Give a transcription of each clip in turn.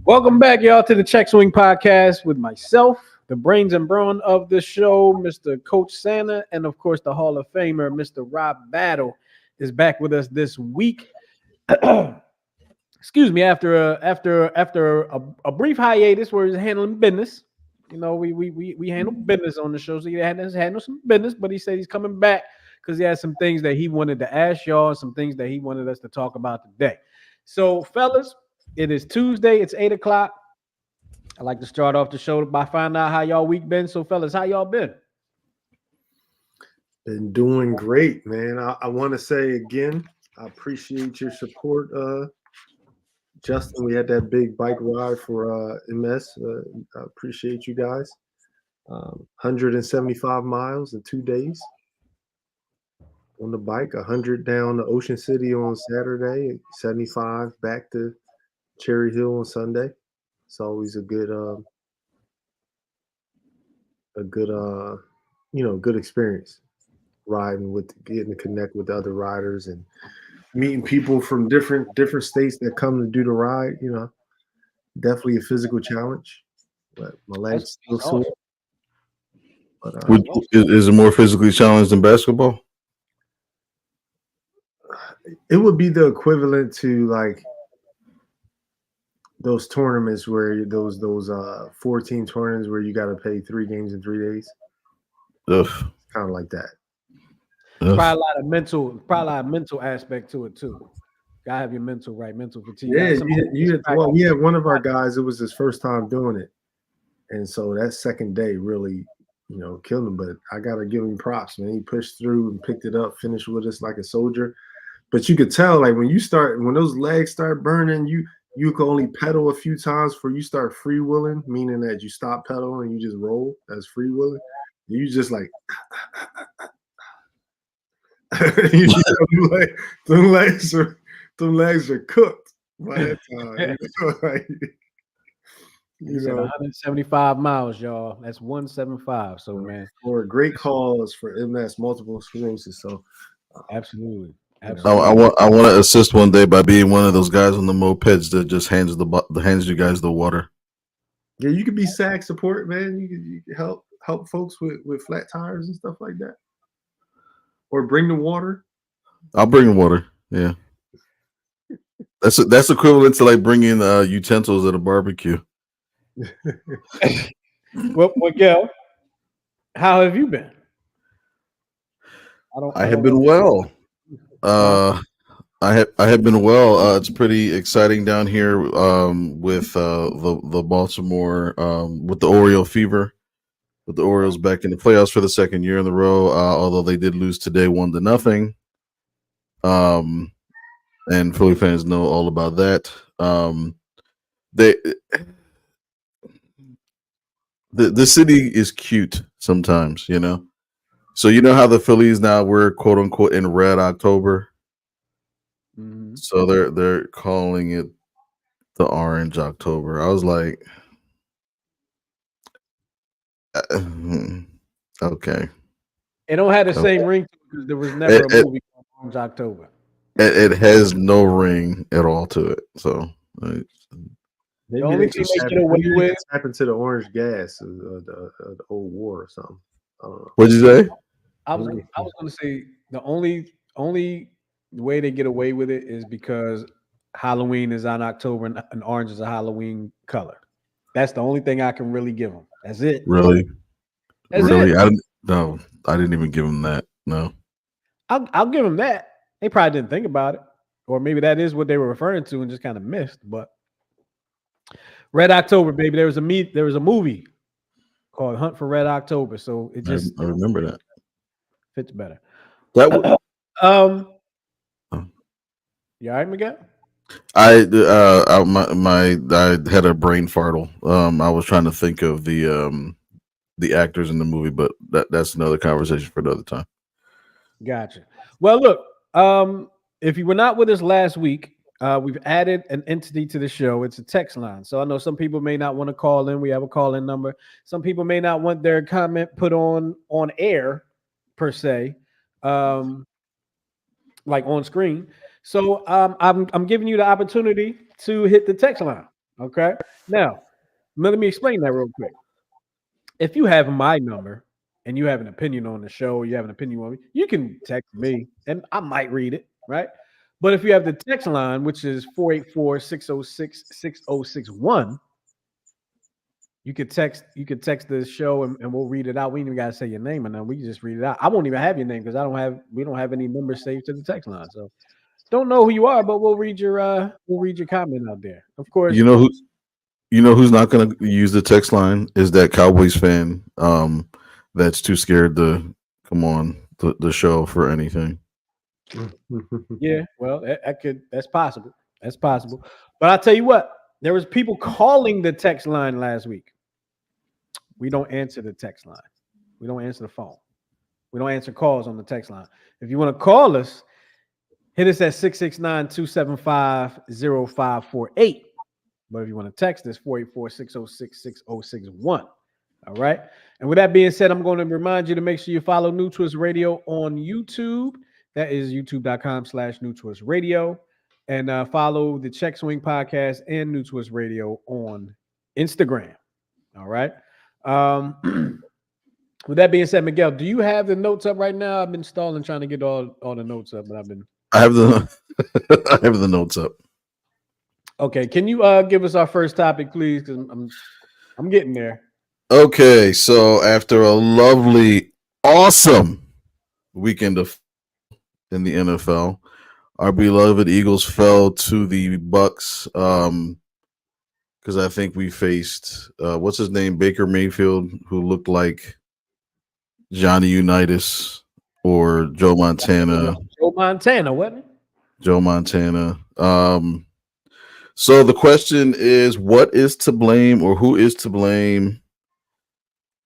Welcome back, y'all, to the Check Swing Podcast with myself, the brains and brawn of the show, Mr. Coach Santa, and of course the Hall of Famer, Mr. Rob Battle, is back with us this week. Excuse me, after a brief hiatus where he's handling business. You know, we handle business on the show, so he had to handle some business, but he said he's coming back because he has some things that he wanted to ask y'all and some things that he wanted us to talk about today. So, fellas, it is Tuesday. It's 8 o'clock. I like to start off the show by finding out how y'all week been. So, fellas, how y'all been? Been doing great, man. I want to say again, I appreciate your support, Justin. We had that big bike ride for MS. I appreciate you guys. 175 miles in 2 days on the bike. 100 down to Ocean City on Saturday. 75 back to Cherry Hill on Sunday. It's always a good good experience riding with, getting to connect with other riders and meeting people from different states that come to do the ride. You know, definitely a physical challenge, but my legs still sore. But, is it more physically challenged than basketball? It would be the equivalent to like those tournaments where those 14 tournaments where you got to play 3 games in 3 days. Ugh. Kind of like that. Ugh. Probably a lot of mental aspect to it too. Gotta have your mental right, mental fatigue. Yeah, we had one of our guys. It was his first time doing it, and so that second day really, killed him. But I gotta give him props, man. He pushed through and picked it up, finished with us like a soldier. But you could tell, like when those legs start burning, you can only pedal a few times before you start freewheeling, meaning that you stop pedaling and you just roll. That's freewheeling. You just like, them legs are cooked by that time. 175 miles, y'all. That's 175. So, man, for a great cause for MS, multiple sclerosis. So, absolutely. I want to assist one day by being one of those guys on the mopeds that just hands you guys the water. Yeah, you could be SAG support, man. You could help folks with flat tires and stuff like that, or bring the water. I'll bring the water. Yeah, that's equivalent to like bringing utensils at a barbecue. Well, Miguel, how have you been? I have been well. I have been well. It's pretty exciting down here with the Baltimore with the Oriole fever, with the Orioles back in the playoffs for the second year in a row. Although they did lose today 1-0. And Philly fans know all about that. The city is cute sometimes, So you know how the Phillies now we're quote unquote in red October. Mm-hmm. So they're calling it the orange October. I was like, okay. It don't have the same ring because there was never a movie called Orange October. It has no ring at all to it. So maybe the only thing they get away with happened to the orange gas of the old war or something. I don't know. What'd you say? I was going to say the only way they get away with it is because Halloween is on October and orange is a Halloween color. That's the only thing I can really give them. That's it. Really? That's really? It. I didn't even give them that. No. I'll give them that. They probably didn't think about it, or maybe that is what they were referring to and just kind of missed. But Red October, baby. There was a movie called Hunt for Red October, so it just I remember that fits better. That was You all right, Miguel? I had a brain fartle. I was trying to think of the actors in the movie, but that's another conversation for another time. Gotcha. Well, look, if you were not with us last week, we've added an entity to the show. It's a text line. So I know some people may not want to call in. We have a call-in number. Some people may not want their comment put on air per se, like on screen. So I'm giving you the opportunity to hit the text line. Okay. Now, let me explain that real quick. If you have my number and you have an opinion on the show, you have an opinion on me, you can text me and I might read it, right? But if you have the text line, which is 484-606-6061, you could text the show and we'll read it out. We ain't even gotta say your name and then we can just read it out. I won't even have your name because we don't have any numbers saved to the text line. So don't know who you are, but we'll read your comment out there. Of course. You know who's not going to use the text line is that Cowboys fan that's too scared to come on the show for anything. Yeah, well, that's possible. That's possible. But I'll tell you what, there was people calling the text line last week. We don't answer the text line. We don't answer the phone. We don't answer calls on the text line. If you want to call us, hit us at 669-275-0548. But if you want to text us, 484-606-6061. All right. And with that being said, I'm going to remind you to make sure you follow New Twist Radio on YouTube. That is youtube.com/New Twist Radio. And follow the Check Swing Podcast and New Twist Radio on Instagram. All right. With that being said, Miguel, do you have the notes up right now? I've been stalling trying to get all the notes up, but I have the I have the notes up. Okay, can you give us our first topic, please? Because I'm getting there. Okay, so after a lovely, awesome weekend in the NFL, our beloved Eagles fell to the Bucs because I think we faced what's his name, Baker Mayfield, who looked like Johnny Unitas or Joe Montana. Joe Montana, wasn't it? Joe Montana. So the question is, what is to blame or who is to blame?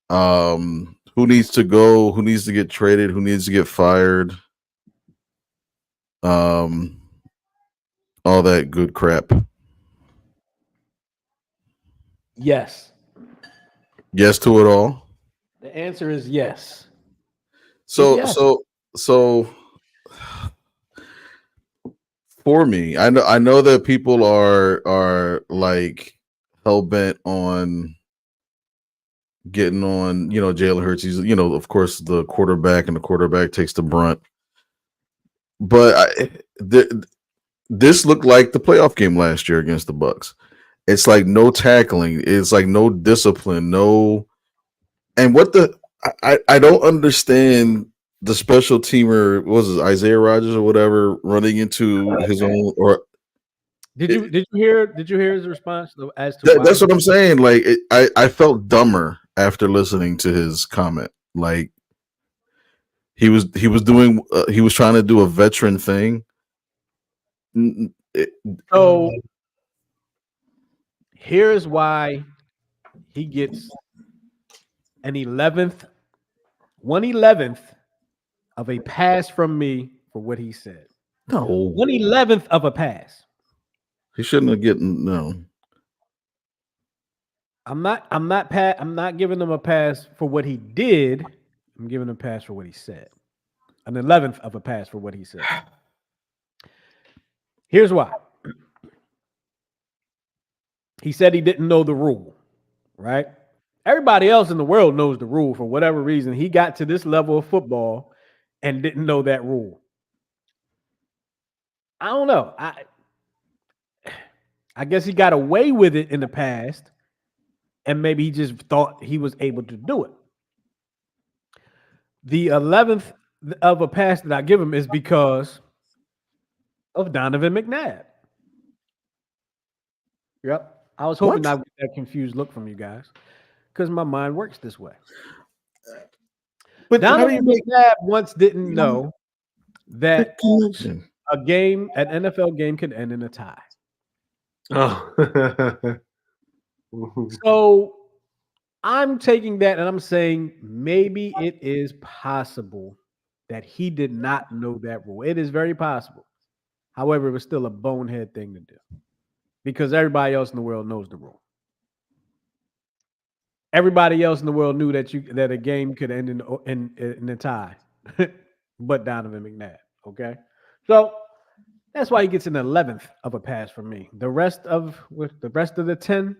Who needs to go? Who needs to get traded? Who needs to get fired? All that good crap. Yes. Yes to it all. The answer is yes. So Yes. so for me, I know that people are like hell bent on getting on, Jalen Hurts. He's, of course, the quarterback, and the quarterback takes the brunt. But this looked like the playoff game last year against the Bucs. It's like no tackling. It's like no discipline. No, and I don't understand the special teamer. What was it, Isaiah Rodgers or whatever, running into his own or. Did you hear his response as to why? That's what I'm saying. Like I felt dumber after listening to his comment. Like he was doing he was trying to do a veteran thing. So here's why he gets an 1/11th of a pass from me for what he said. No, 1/11th of a pass. He shouldn't have gotten no. I'm not giving him a pass for what he did. I'm giving him a pass for what he said. An 11th of a pass for what he said. Here's why. He said he didn't know the rule, right? Everybody else in the world knows the rule for whatever reason. He got to this level of football and didn't know that rule. I don't know. I guess he got away with it in the past, and maybe he just thought he was able to do it. The 11th of a pass that I give him is because of Donovan McNabb. Yep. I was hoping I would get that confused look from you guys because my mind works this way. But Donovan McNabb once didn't know that an NFL game could end in a tie. Oh. So I'm taking that and I'm saying maybe it is possible that he did not know that rule. It is very possible. However, it was still a bonehead thing to do because everybody else in the world knows the rule. Everybody else in the world knew that a game could end in a tie, but Donovan McNabb. Okay, so that's why he gets an 11th of a pass from me. The rest of the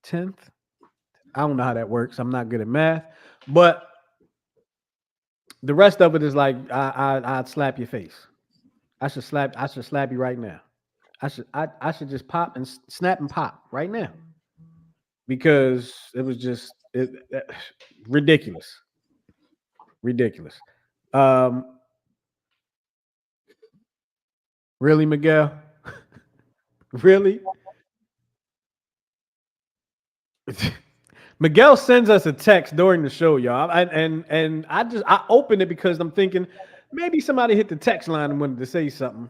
10th, I don't know how that works. I'm not good at math, but the rest of it is like I'd slap your face. I should slap you right now. I should just pop and snap and pop right now because it was just ridiculous. Ridiculous. Really, Miguel? Really? Miguel sends us a text during the show, y'all. And I opened it because I'm thinking maybe somebody hit the text line and wanted to say something.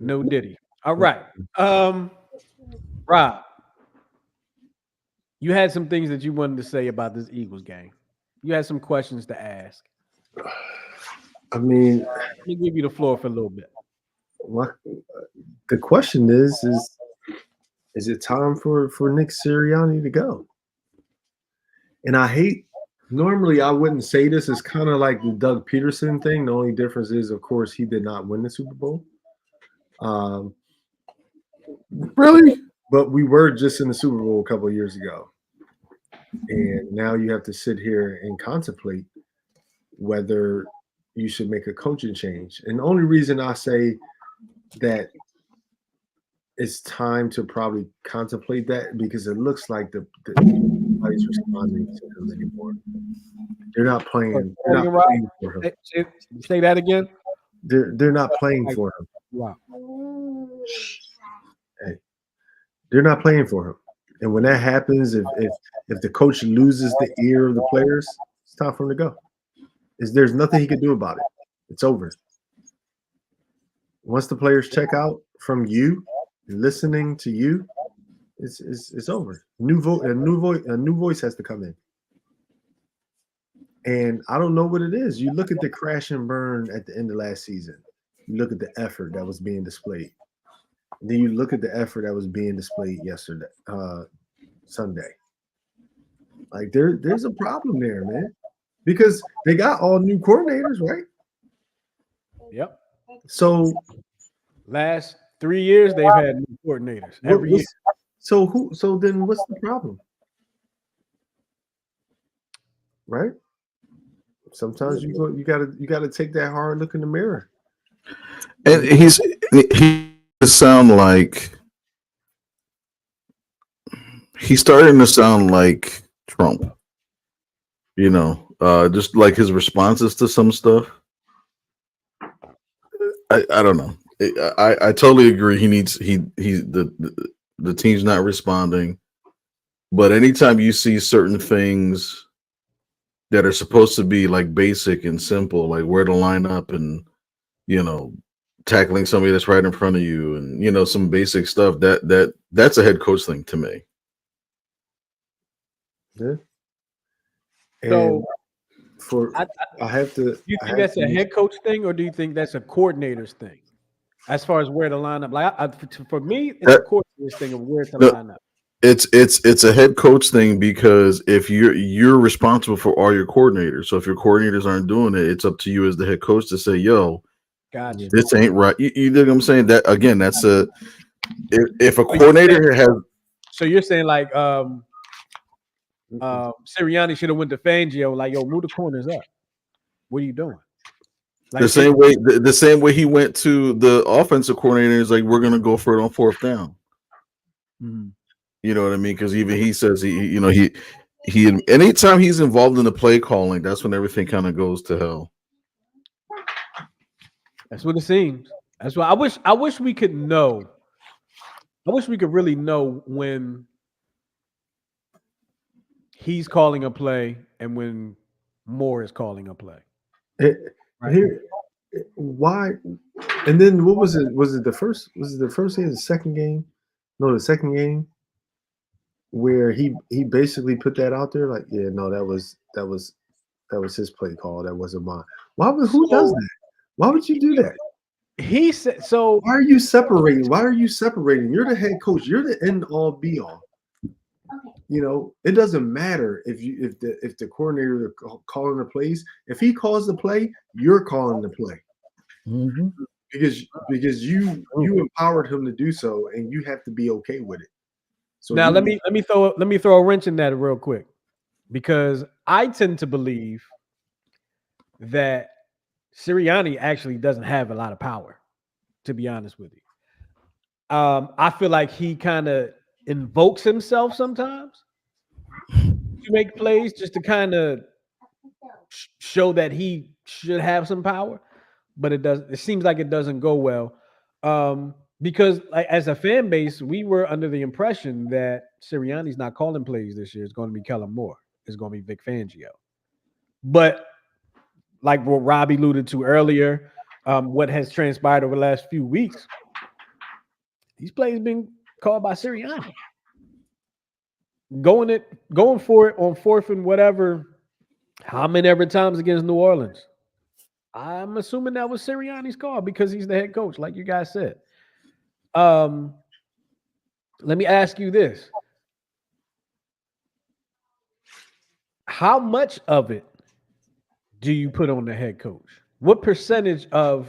No Diddy. All right. Rob, you had some things that you wanted to say about this Eagles game. You had some questions to ask. I mean, Let me give you the floor for a little bit. The question is it time for Nick Sirianni to go? And I hate. Normally, I wouldn't say this. It's kind of like the Doug Peterson thing. The only difference is, of course, he did not win the Super Bowl. Really? But we were just in the Super Bowl a couple of years ago. And now you have to sit here and contemplate whether you should make a coaching change. And the only reason I say that it's time to probably contemplate that because it looks like nobody's responding to him anymore. They're not playing. They're not playing for him. Say that again. They're not playing for him. Wow. Hey, they're not playing for him. And when that happens, if the coach loses the ear of the players, it's time for him to go. There's nothing he can do about it. It's over. Once the players check out from you, listening to you, it's over. A new voice has to come in. And I don't know what it is. You look at the crash and burn at the end of last season. You look at the effort that was being displayed. Then you look at the effort that was being displayed yesterday, Sunday. Like there's a problem there, man. Because they got all new coordinators, right? Yep. So last 3 years they've had new coordinators every year. So then what's the problem? Right? Sometimes you gotta take that hard look in the mirror. And he sound like he's starting to sound like Trump. You know, just like his responses to some stuff. I don't know. I totally agree. The team's not responding. But anytime you see certain things that are supposed to be like basic and simple, like where to line up and, you know, tackling somebody that's right in front of you and, you know, some basic stuff, that's a head coach thing to me. Yeah. So I have to. Do you think that's a head coach thing, or do you think that's a coordinator's thing? As far as where to line up, like for me, it's a coordinator's thing of where to line up. It's a head coach thing because if you're responsible for all your coordinators, so if your coordinators aren't doing it, it's up to you as the head coach to say, "Yo, gotcha. This ain't right." You know what I'm saying? That again, that's if a coordinator has. So you're saying like Sirianni should have went to Fangio, like, yo, move the corners up. What are you doing? Like, the same way he went to the offensive coordinator is like, we're gonna go for it on fourth down. Mm-hmm. You know what I mean? Because even he says he anytime he's involved in the play calling, that's when everything kind of goes to hell. That's what it seems. That's why I wish we could know. I wish we could really know when he's calling a play and when Moore is calling a play. Why? And then what was it? Was it the first? Was it the first game? The second game? No, the second game where he basically put that out there. Like, yeah, no, that was That was his play call. That wasn't mine. Who does that? Why would you do that? He said so. Why are you separating? Why are you separating? You're the head coach. You're the end all be all. You know, it doesn't matter if the coordinator calling the plays. If he calls the play, you're calling the play. Mm-hmm. Because you empowered him to do so, and you have to be okay with it. So now let me throw a wrench in that real quick, because I tend to believe that Sirianni actually doesn't have a lot of power, to be honest with you. I feel like he kind of invokes himself sometimes to make plays just to kind of show that he should have some power, but it seems like it doesn't go well. Because like, as a fan base, we were under the impression that Sirianni's not calling plays this year. It's going to be Kellen Moore. It's going to be Vic Fangio. But like what Robbie alluded to earlier, what has transpired over the last few weeks, these plays been called by Sirianni. Going for it on fourth and whatever, how many ever times against New Orleans. I'm assuming that was Sirianni's call because he's the head coach, like you guys said. Let me ask you this. How much of it do you put on the head coach? What percentage of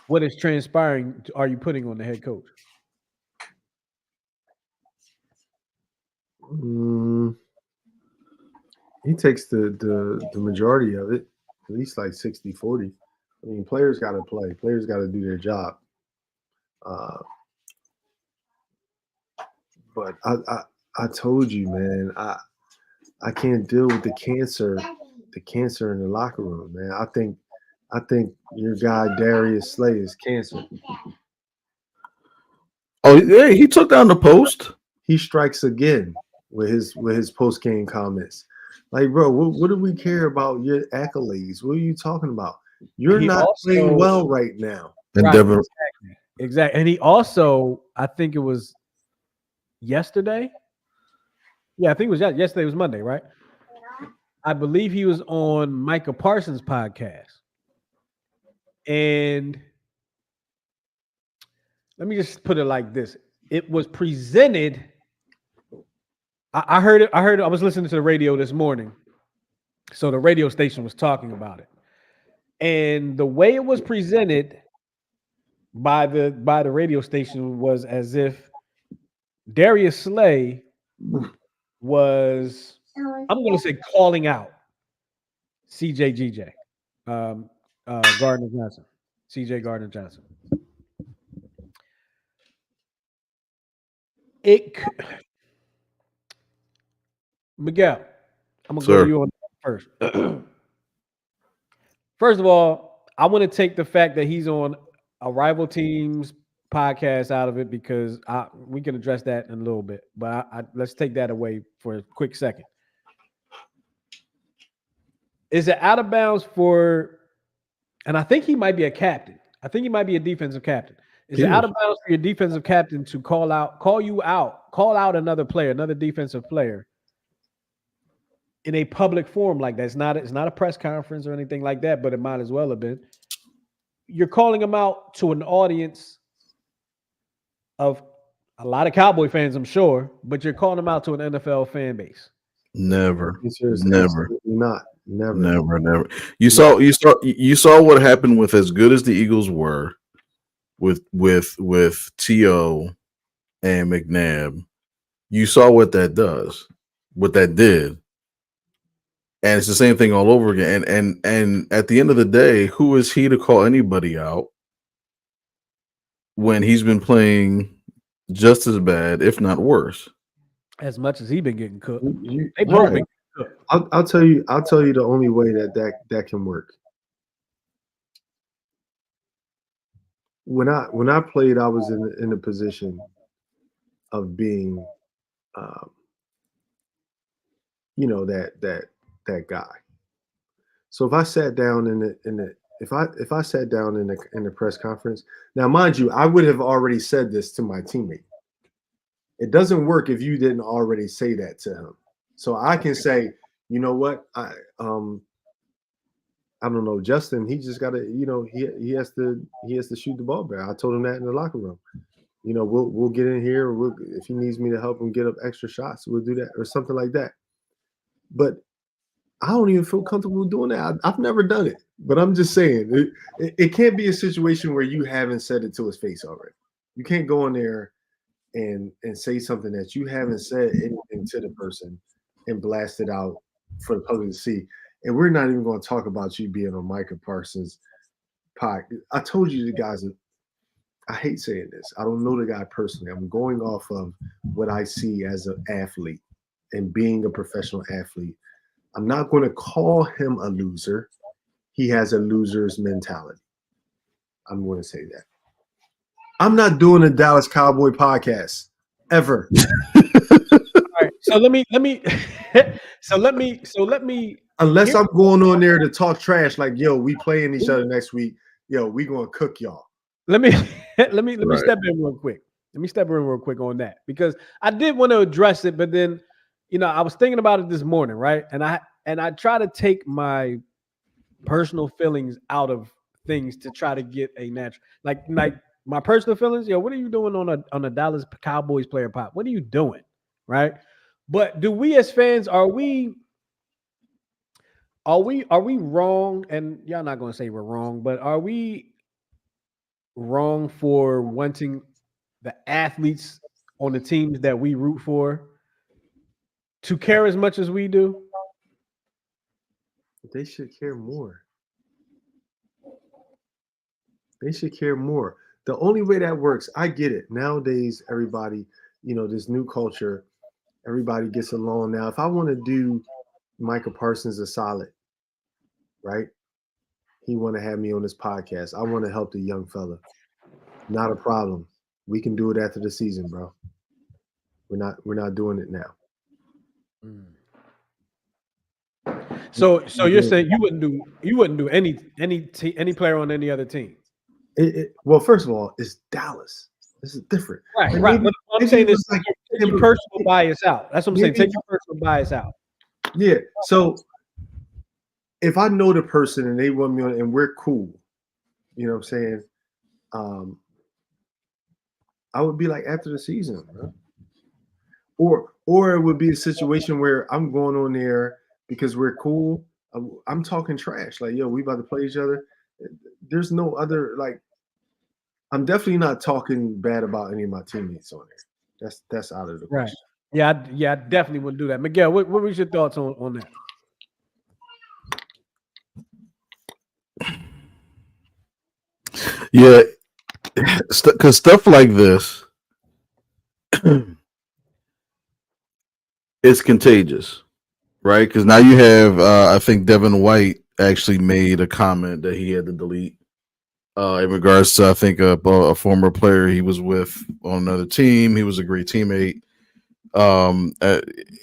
what is transpiring are you putting on the head coach? He takes the majority of it, at least like 60-40. I mean, players got to play. Players got to do their job. But I told you, man, I can't deal with the cancer in the locker room, man. I think your guy Darius Slay is cancer. Oh yeah, he took down the post. He strikes again with his post game comments. Like, bro, what do we care about your accolades? What are you talking about? You're not playing well right now. And right, Devin, exactly. And he also, I think it was yesterday. Yeah, I think it was yesterday. Was Monday, right? I believe he was on Micah Parsons' podcast. And let me just put it like this. It was presented. I heard it. I was listening to the radio this morning. So the radio station was talking about it. And the way it was presented by the radio station was as if Darius Slay was, I'm going to say, calling out CJ Gardner Johnson, CJ Gardner Johnson. Miguel, I'm going to go to you on first. First of all, I want to take the fact that he's on a rival team's podcast out of it because we can address that in a little bit. But let's take that away for a quick second. Is it out of bounds for, and I think he might be a captain. I think he might be a defensive captain. Is it out of bounds for your defensive captain to call out another player, another defensive player in a public forum like that? It's not a press conference or anything like that, but it might as well have been. You're calling him out to an audience of a lot of Cowboy fans, I'm sure, but you're calling him out to an NFL fan base. Never. Not. Never. You saw what happened with as good as the Eagles were with T.O. and McNabb. You saw what that did. And it's the same thing all over again. And at the end of the day, who is he to call anybody out when he's been playing just as bad, if not worse? As much as he's been getting cooked. I'll tell you the only way that can work. When I played, I was in a position of being that guy. So if I sat down if I sat down in the press conference, now mind you, I would have already said this to my teammate. It doesn't work if you didn't already say that to him. So I can say, you know what, I don't know, Justin. He just got to, he has to shoot the ball better. I told him that in the locker room. We'll get in here. If he needs me to help him get up extra shots, we'll do that or something like that. But I don't even feel comfortable doing that. I've never done it, but I'm just saying it can't be a situation where you haven't said it to his face already. You can't go in there and say something that you haven't said anything to the person and blast it out for the public to see. And we're not even going to talk about you being on Micah Parsons' podcast. I told you the guys. I hate saying this. I don't know the guy personally. I'm going off of what I see as an athlete and being a professional athlete. I'm not going to call him a loser. He has a loser's mentality. I'm going to say that. I'm not doing a Dallas Cowboy podcast ever. All right. So let me unless I'm going on there to talk trash like, yo, we playing each other next week. Yo, we going to cook y'all. Let me step in real quick. Let me step in real quick on that because I did want to address it, but then I was thinking about it this morning, right? And I try to take my personal feelings out of things to try to get a natural like my personal feelings. What are you doing on a Dallas Cowboys player pop? What are you doing, right? But do we as fans are we wrong? And y'all not going to say we're wrong, but are we wrong for wanting the athletes on the teams that we root for to care as much as we do? They should care more. They should care more. The only way that works, I get it. Nowadays, everybody, this new culture, everybody gets along. Now, if I want to do Micah Parsons a solid, right? He want to have me on this podcast. I want to help the young fella. Not a problem. We can do it after the season, bro. We're not doing it now. So you're saying you wouldn't do any player on any other team? Well, first of all, it's Dallas. This is different. Right. What I'm saying is take your personal bias out. That's what I'm saying. Take your personal bias out. Yeah. So if I know the person and they want me on and we're cool, you know what I'm saying? I would be like after the season, bro. Or it would be a situation where I'm going on there because we're cool. I'm talking trash. Like, yo, we about to play each other. There's no other, like, I'm definitely not talking bad about any of my teammates on there. That's out of the question. Right. Yeah, I definitely wouldn't do that. Miguel, what was your thoughts on that? Yeah, because stuff like this it's contagious, right? Because now you have, I think Devin White actually made a comment that he had to delete in regards to, I think, a former player he was with on another team. He was a great teammate.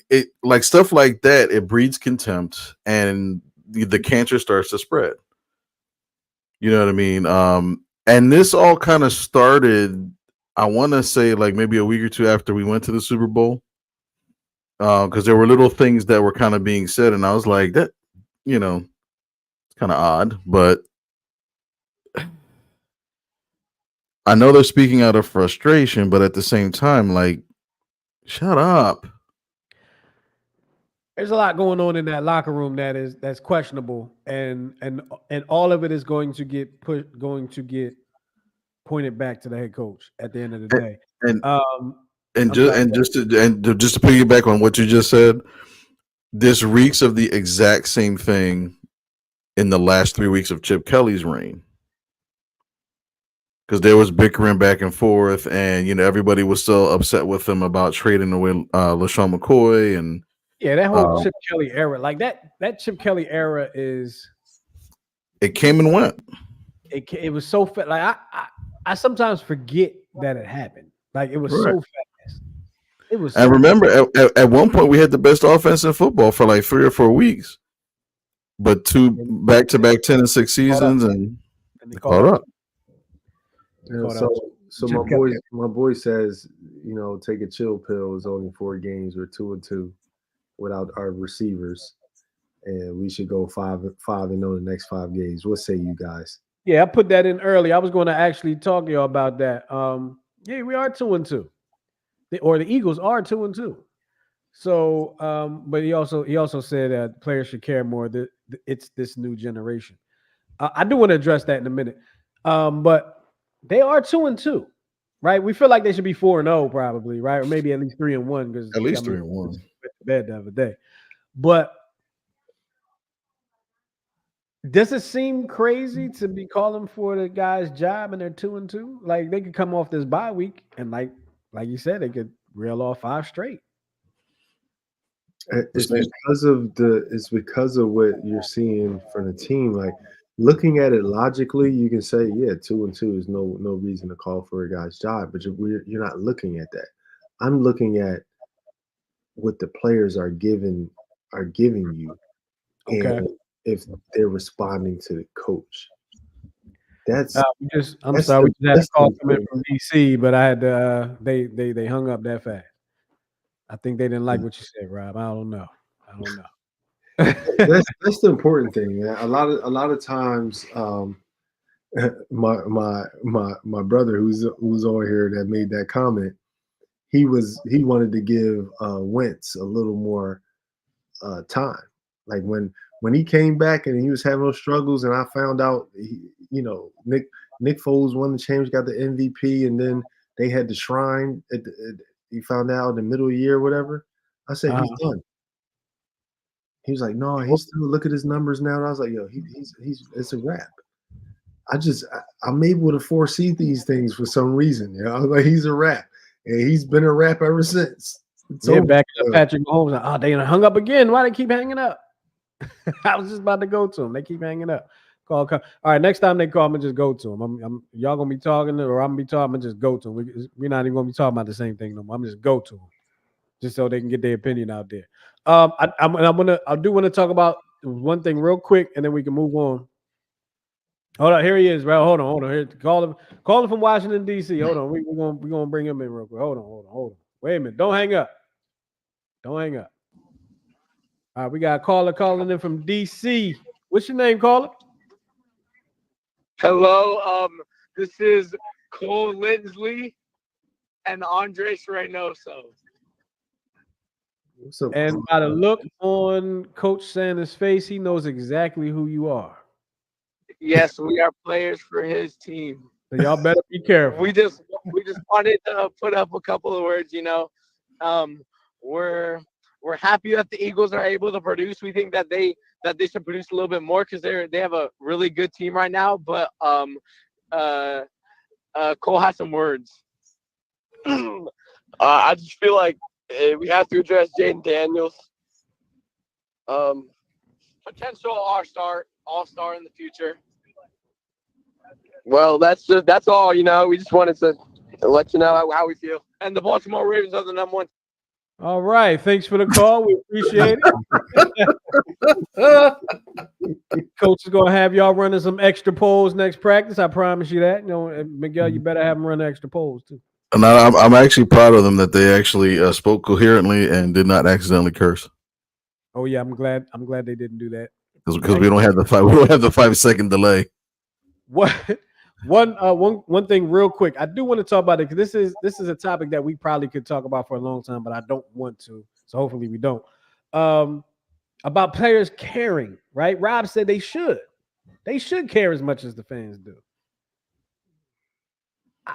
It like stuff like that. It breeds contempt, and the cancer starts to spread. You know what I mean? And this all kind of started, I want to say, like maybe a week or two after we went to the Super Bowl. Because there were little things that were kind of being said, and I was like, that, it's kind of odd, but I know they're speaking out of frustration, but at the same time, like, shut up. There's a lot going on in that locker room that's questionable, and all of it is going to get pointed back to the head coach at the end of the day. And just to piggyback on what you just said, this reeks of the exact same thing in the last 3 weeks of Chip Kelly's reign. Because there was bickering back and forth, and everybody was still upset with him about trading away LaShawn McCoy, and that whole Chip Kelly era, like that Chip Kelly era it came and went. It was so fast. Like I sometimes forget that it happened. Like it was so fast. It was. I remember at one point we had the best offense in football for like 3 or 4 weeks, but 2 back-to-back 10-6 seasons, and they caught up. So my boy says, take a chill pill. It's only 4 games. We're 2-2 without our receivers. and we should go 5-0 the next 5 games. What say you guys? Yeah, I put that in early. I was going to actually talk to y'all about that. Yeah, we are 2-2, or the Eagles are 2-2. So, but he also said that players should care more. That it's this new generation. I do want to address that in a minute. But they are 2-2, right? We feel like they should be 4-0 probably, right? Or maybe at least 3-1 because At least 3-1. went to bed the other day. But does it seem crazy to be calling for the guy's job and they're 2-2? Like they could come off this bye week and like you said, they could reel off 5 straight. It's because of what you're seeing from the team. Like looking at it logically, you can say, yeah, 2-2 is no reason to call for a guy's job, but you're not looking at that. I'm looking at what the players are giving you, Okay. and if they're responding to the coach. That's I'm that's sorry, we just had a that's call the come in important- from DC, but I had to they hung up that fast. I think they didn't like what you said, Rob. I don't know. that's the important thing, man. A lot of times, my brother who's over here that made that comment, he wanted to give Wentz a little more time. Like when he came back and he was having those struggles, and I found out, Nick Foles won the championship, got the MVP, and then they had the shrine. He found out in the middle of the year, or whatever. I said he's done. He was like, no, he's still look at his numbers now. And I was like, yo, he's it's a wrap. I'm able to foresee these things for some reason. You know, I was like, he's a wrap, and he's been a wrap ever since. Back to Patrick Mahomes. Like, oh, they hung up again. Why they keep hanging up? I was just about to go to him. They keep hanging up. All right, next time they call, I'm gonna just go to him. Y'all gonna be talking, or I'm gonna be talking. I'm gonna just go to him. We're not even gonna be talking about the same thing no more. I'm gonna just go to him, just so they can get their opinion out there. I do want to talk about one thing real quick, and then we can move on. Hold on, here he is, bro. Hold on. Here, call him from Washington D.C. Hold on, we're gonna bring him in real quick. Hold on. Wait a minute. Don't hang up. All right, we got a caller calling in from D.C. What's your name, caller? Hello, this is Cole Lindsley and Andres Reynoso. What's up? And by the look on Coach Sanders' face, he knows exactly who you are. Yes, we are players for his team. So y'all better be careful. We just wanted to put up a couple of words. We're happy that the Eagles are able to produce. We think that they should produce a little bit more because they have a really good team right now. But Cole has some words. I just feel like we have to address Jaden Daniels, potential all-star in the future. Well, that's all. We just wanted to let you know how we feel. And the Baltimore Ravens are the #1. All right. Thanks for the call. We appreciate it. Coach is going to have y'all running some extra polls next practice. I promise you that. Miguel, you better have them run extra polls too. And I'm actually proud of them that they actually spoke coherently and did not accidentally curse. Oh yeah, I'm glad they didn't do that. Because we don't have the 5-second delay. What? One thing real quick. I do want to talk about it because this is a topic that we probably could talk about for a long time, but I don't want to. So hopefully we don't. About players caring, right? Rob said they should. They should care as much as the fans do.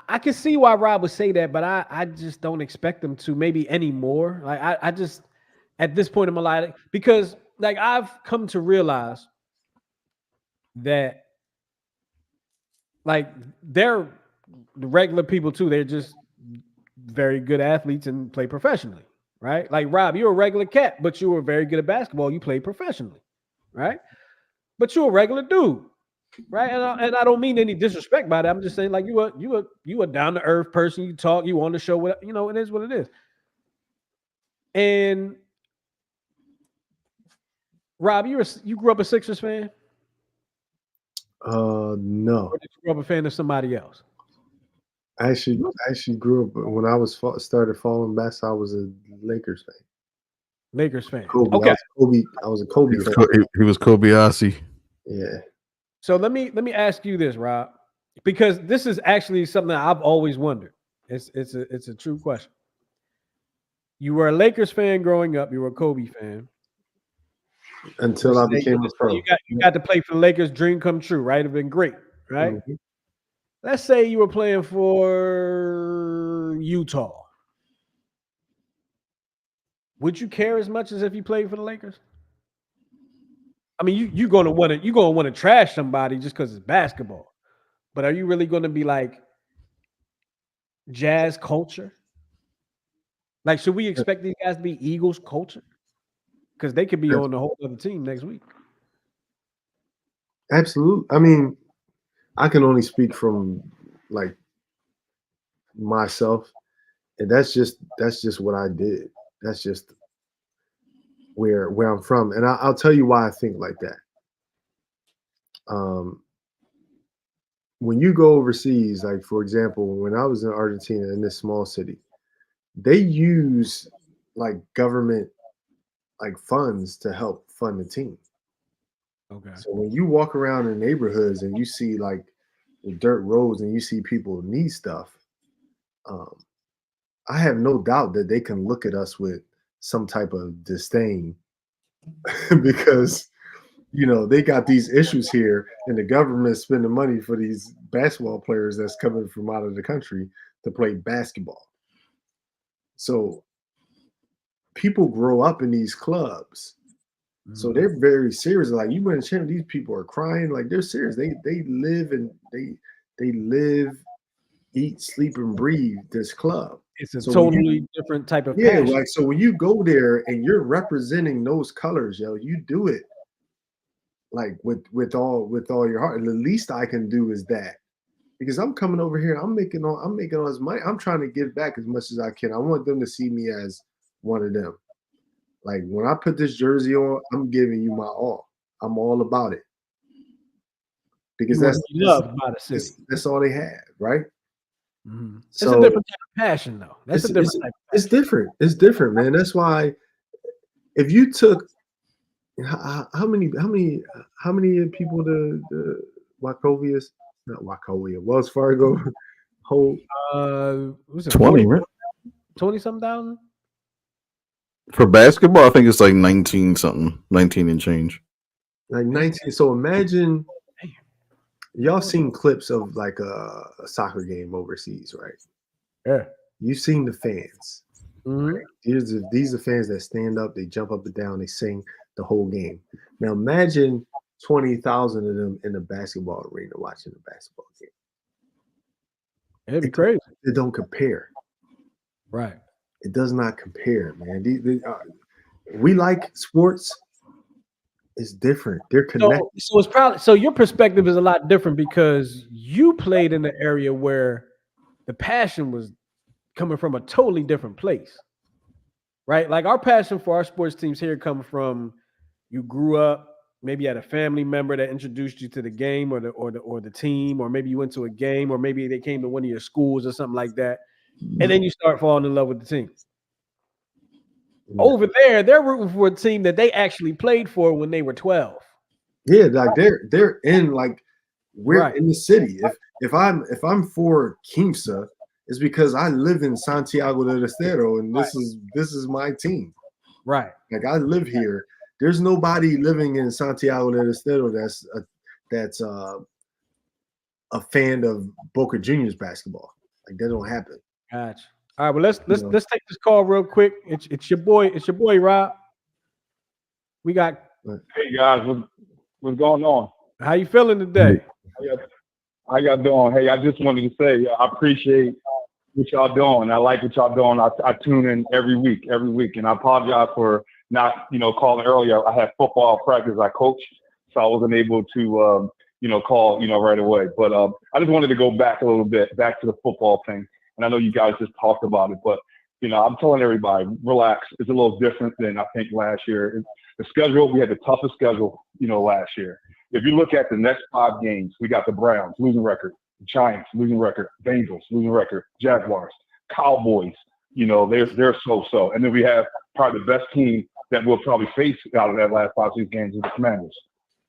I can see why Rob would say that, but I just don't expect them to maybe anymore. Like I just at this point in my life, because like I've come to realize that like they're the regular people too. They're just very good athletes and play professionally, right? Like Rob, you're a regular cat, but you were very good at basketball. You play professionally, right? But you're a regular dude, right? And I don't mean any disrespect by that. I'm just saying like you a down to earth person. You talk, you on the show. It is what it is. And Rob, you grew up a Sixers fan? No. Or did you grow up a fan of somebody else? I actually grew up when I started following basketball. I was a Lakers fan. Lakers fan. Kobe. Okay. I was a Kobe fan. He was Kobayashi. Yeah. So let me ask you this, Rob, because this is actually something that I've always wondered. It's a true question. You were a Lakers fan growing up. You were a Kobe fan. Until I became a pro. You got to play for the Lakers. Dream come true, right? It'd been great, right? Mhm. Let's say you were playing for Utah. Would you care as much as if you played for the Lakers? I mean, you're gonna want to trash somebody just because it's basketball. But are you really going to be like Jazz culture? Like, should we expect these guys to be Eagles culture? Because they could be on the whole other team next week. Absolutely. I mean, I can only speak from like myself, and that's just what I did. That's just where I'm from, and I'll tell you why I think like that. When you go overseas, like for example, when I was in Argentina in this small city, they use like government like funds to help fund the team. Okay. So when you walk around in neighborhoods and you see like the dirt roads and you see people need stuff, I have no doubt that they can look at us with some type of disdain because they got these issues here and the government spending money for these basketball players that's coming from out of the country to play basketball. So people grow up in these clubs. So they're very serious. Like you win a champ, these people are crying. Like they're serious. They live and they live, eat, sleep, and breathe this club. It's a totally different type of passion. Like so when you go there and you're representing those colors, you do it like with all your heart. And the least I can do is that. Because I'm coming over here, I'm making all this money. I'm trying to give back as much as I can. I want them to see me as one of them. Like when I put this jersey on, I'm giving you my all. I'm all about it. Because that's loved by the city. That's all they had, right? Mm-hmm. So, it's a different type of passion, though. That's a different type of passion. It's different. It's different, man. That's why if you took how many people the Wachovia, not Wachovia, Wells Fargo hold? Was it 20, right? 20-something thousand? For basketball, I think it's like 19 something, 19 and change. Like 19. So imagine y'all seen clips of like a soccer game overseas, right? Yeah. You've seen the fans. Mm-hmm. Right? These are fans that stand up, they jump up and down, they sing the whole game. Now imagine 20,000 of them in the basketball arena watching the basketball game. It'd be crazy. It don't compare. Right. It does not compare, man. We like sports. It's different. They're connected. So it's probably your perspective is a lot different because you played in an area where the passion was coming from a totally different place, right? Like our passion for our sports teams here come from you grew up, maybe had a family member that introduced you to the game or the team, or maybe you went to a game, or maybe they came to one of your schools or something like that. And then you start falling in love with the team. Over there, they're rooting for a team that they actually played for when they were 12. Yeah, like they're in like we're Right. in the city. If I'm for Kimsa, it's because I live in Santiago del Estero and this is my team. Right. Like I live here. There's nobody living in Santiago del Estero that's a fan of Boca Juniors basketball. Like that don't happen. Gotcha. All right, well let's take this call real quick. It's your boy Rob. We got. Hey guys, what's going on? How you feeling today? How y'all doing? Hey, I just wanted to say I appreciate what y'all doing. I like what y'all doing. I tune in every week, and I apologize for not calling earlier. I had football practice. I coached, so I wasn't able to call right away. But I just wanted to go back a little bit, back to the football thing. And I know you guys just talked about it, but I'm telling everybody, relax. It's a little different than I think last year. The schedule, we had the toughest schedule, last year. If you look at the next 5 games, we got the Browns losing record, Giants losing record, Bengals losing record, Jaguars, Cowboys. They're so. And then we have probably the best team that we'll probably face out of that last 5-6 games with the Commanders.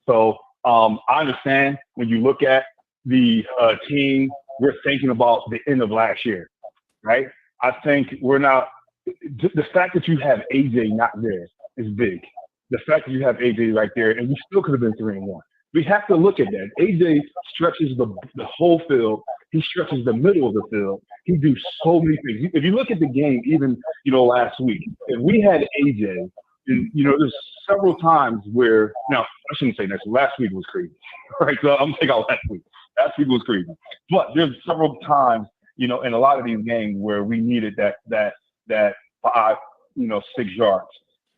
So I understand when you look at the team, we're thinking about the end of last year, right? I think we're not – the fact that you have AJ not there is big. The fact that you have AJ right there, and we still could have been 3-1. We have to look at that. AJ stretches the whole field. He stretches the middle of the field. He do so many things. If you look at the game, even, last week, if we had AJ, and, there's several times where – now, I shouldn't say next. Last week was crazy, right? So I'm going to take out last week. Last week was crazy. But there's several times, in a lot of these games where we needed that 5, 6 yards.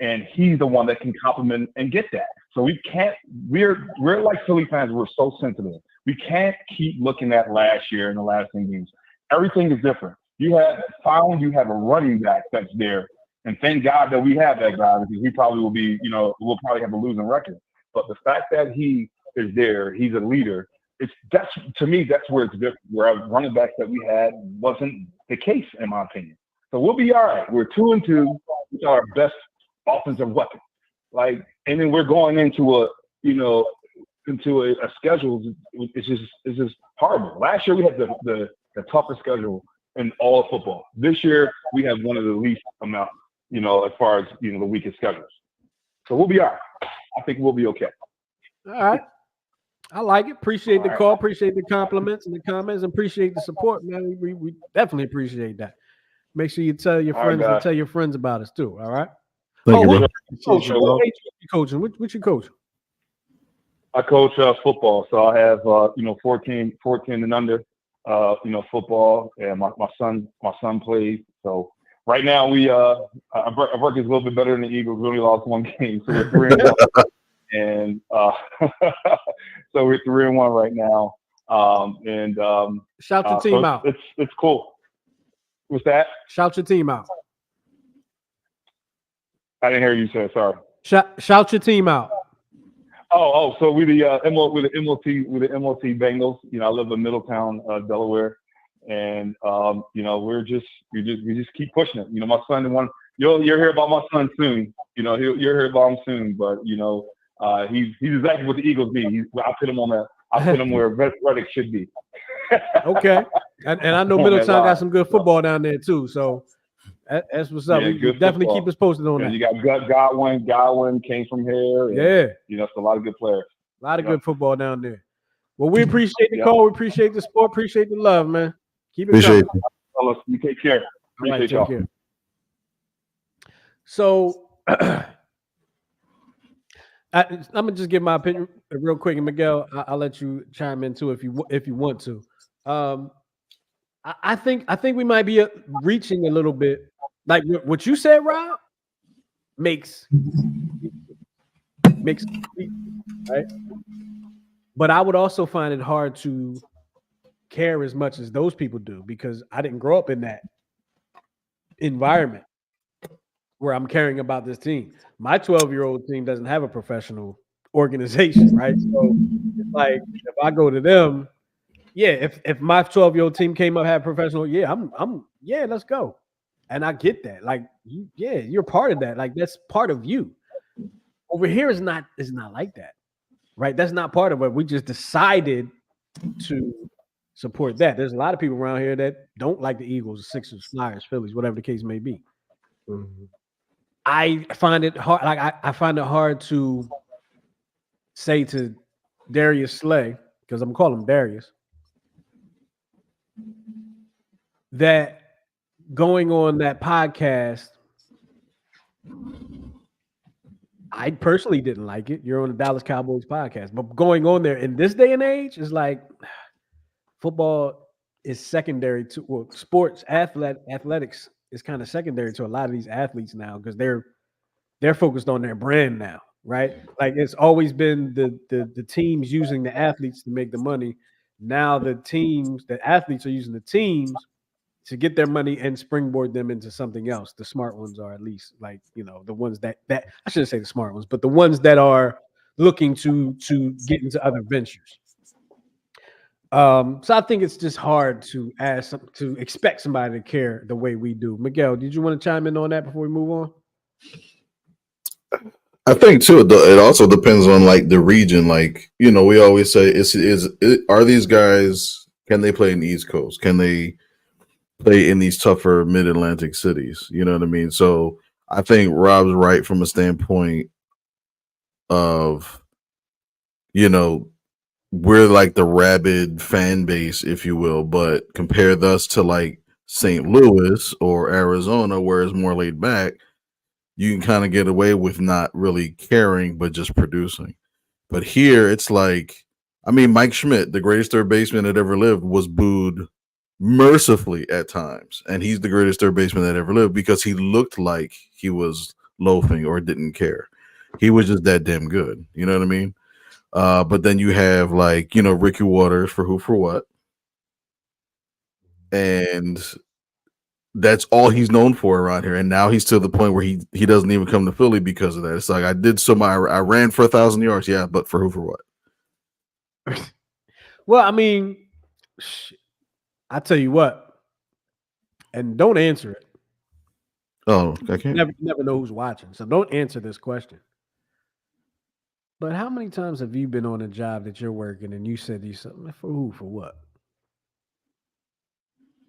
And he's the one that can complement and get that. So we can't – we're like Philly fans. We're so sensitive. We can't keep looking at last year and the last 10 games. Everything is different. You have a running back that's there. And thank God that we have that guy, because we probably will be, we'll probably have a losing record. But the fact that he is there, he's a leader, to me, that's where it's different. Where running backs that we had wasn't the case, in my opinion. So we'll be all right. We're 2-2. It's our best offensive weapon. And then we're going into a schedule. It's just horrible. Last year we had the toughest schedule in all of football. This year we have one of the least amount, as far as the weakest schedules. So we'll be all right. I think we'll be okay. All right. I like it. Appreciate the call. Appreciate the compliments and the comments. And appreciate the support, man. We definitely appreciate that. Make sure you tell your friends and tell your friends about us too. All right. Thank you, what bro. you coaching? What you coaching? I coach football, so I have 14 and under, football, and my son plays. So right now our record is a little bit better than the Eagles. We only lost one game, so we're 3-1, and so we're 3-1 right now. Shout your team out. It's cool. What's that? Shout your team out. I didn't hear you say. Sorry. Shout your team out. So we the MLT Bengals. I live in Middletown, Delaware, and we just keep pushing it. My son you'll hear about my son soon. You'll hear about him soon. But he's exactly what the Eagles be. I put him where Reddick should be. Okay, and I know Middletown got some good football down there too. So that's what's up. Yeah, definitely keep us posted on that. You got Godwin came from here. And, it's a lot of good players. A lot of good football down there. Well, we appreciate the call. We appreciate the support. Appreciate the love, man. Keep it coming. You take care. Appreciate y'all. Care. So I'm gonna just give my opinion real quick, and Miguel, I'll let you chime in too if you want to. I think we might be reaching a little bit, like what you said, Rob, makes right. But I would also find it hard to care as much as those people do, because I didn't grow up in that environment where I'm caring about this team. My 12-year-old team doesn't have a professional organization, right? So it's like if I go to them, if my 12-year-old team came up, had professional, let's go. And I get that. Like, you're part of that. Like, that's part of you. Over here is not like that, right? That's not part of it. We just decided to support that. There's a lot of people around here that don't like the Eagles, Sixers, Flyers, Phillies, whatever the case may be. Mm-hmm. I find it hard. Like I find it hard to say to Darius Slay, because I'm calling him Darius, that going on that podcast, I personally didn't like it. You're on the Dallas Cowboys podcast, but going on there in this day and age is like football is secondary to sports. Athletics is kind of secondary to a lot of these athletes now, because they're focused on their brand now, right? Like it's always been the teams using the athletes to make the money. Now the athletes are using the teams to get their money and springboard them into something else. The smart ones are, at least, like, the ones that I shouldn't say the smart ones, but the ones that are looking to get into other ventures. So I think it's just hard to expect somebody to care the way we do. Miguel, did you want to chime in on that before we move on? I think too. It also depends on like the region. Like we always say, are these guys? Can they play in the East Coast? Can they play in these tougher Mid Atlantic cities? You know what I mean? So I think Rob's right from a standpoint of we're like the rabid fan base, if you will, but compare us to like St. Louis or Arizona, where it's more laid back. You can kind of get away with not really caring, but just producing. But here, it's like, I mean, Mike Schmidt, the greatest third baseman that ever lived, was booed mercifully at times, and he's the greatest third baseman that ever lived because he looked like he was loafing or didn't care. He was just that damn good. You know what I mean? But then you have like Ricky Waters for Who for What, and that's all he's known for around here. And now he's to the point where he doesn't even come to Philly because of that. It's like I ran for 1,000 yards, yeah, but for Who for What? Well, I mean, I tell you what, and don't answer it. Oh, I can't. Never know who's watching, so don't answer this question. But how many times have you been on a job that you're working and you said to yourself, for who, for what?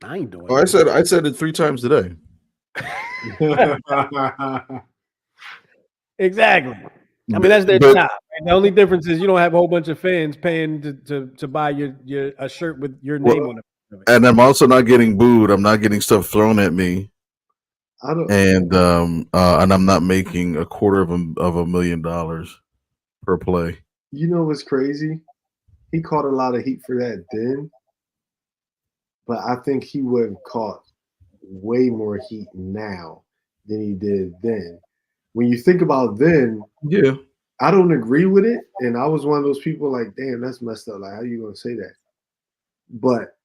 I ain't doing I said it 3 times today. Exactly. I mean, that's their job. Right? The only difference is you don't have a whole bunch of fans paying to buy your a shirt with your name on it. And I'm also not getting booed. I'm not getting stuff thrown at me. And I'm not making $250,000 per play. You know what's crazy? He caught a lot of heat for that then, but I think he would have caught way more heat now than he did then. When you think about then, yeah, I don't agree with it, and I was one of those people like, damn, that's messed up. Like, how you gonna say that? But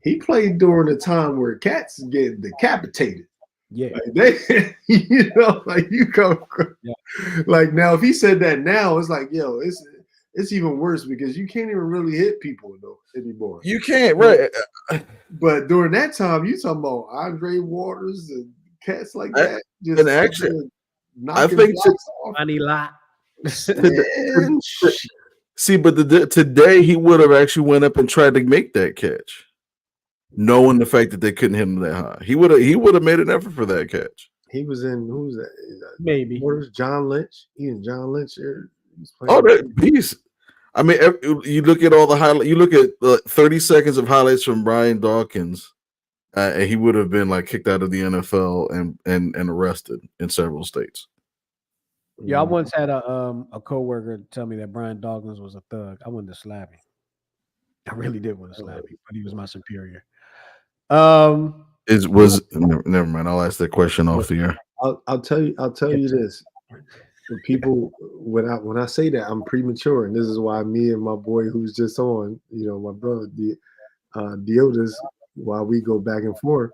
he played during a time where cats get decapitated. Yeah, like like you come, like now if he said that now, it's like, yo, it's even worse because you can't even really hit people anymore. You can't, right? But during that time, you talking about Andre Waters and cats like that. And actually, I think funny lot. See, but today he would have actually went up and tried to make that catch, knowing the fact that they couldn't hit him that high. He would have made an effort for that catch. He was in who's that? Maybe Waters, John Lynch. He and John Lynch there. Oh, that beast! I mean, you look at all the highlights. You look at 30 seconds of highlights from Brian Dawkins, and he would have been like kicked out of the NFL and arrested in several states. Yeah, I once had a coworker tell me that Brian Dawkins was a thug. I wanted to slap him. I really did want to slap him, but he was my superior. Never mind. I'll ask that question off the air. I'll tell you this. People, when I say that, I'm premature, and this is why me and my boy who's just on, my brother Diotis, while we go back and forth,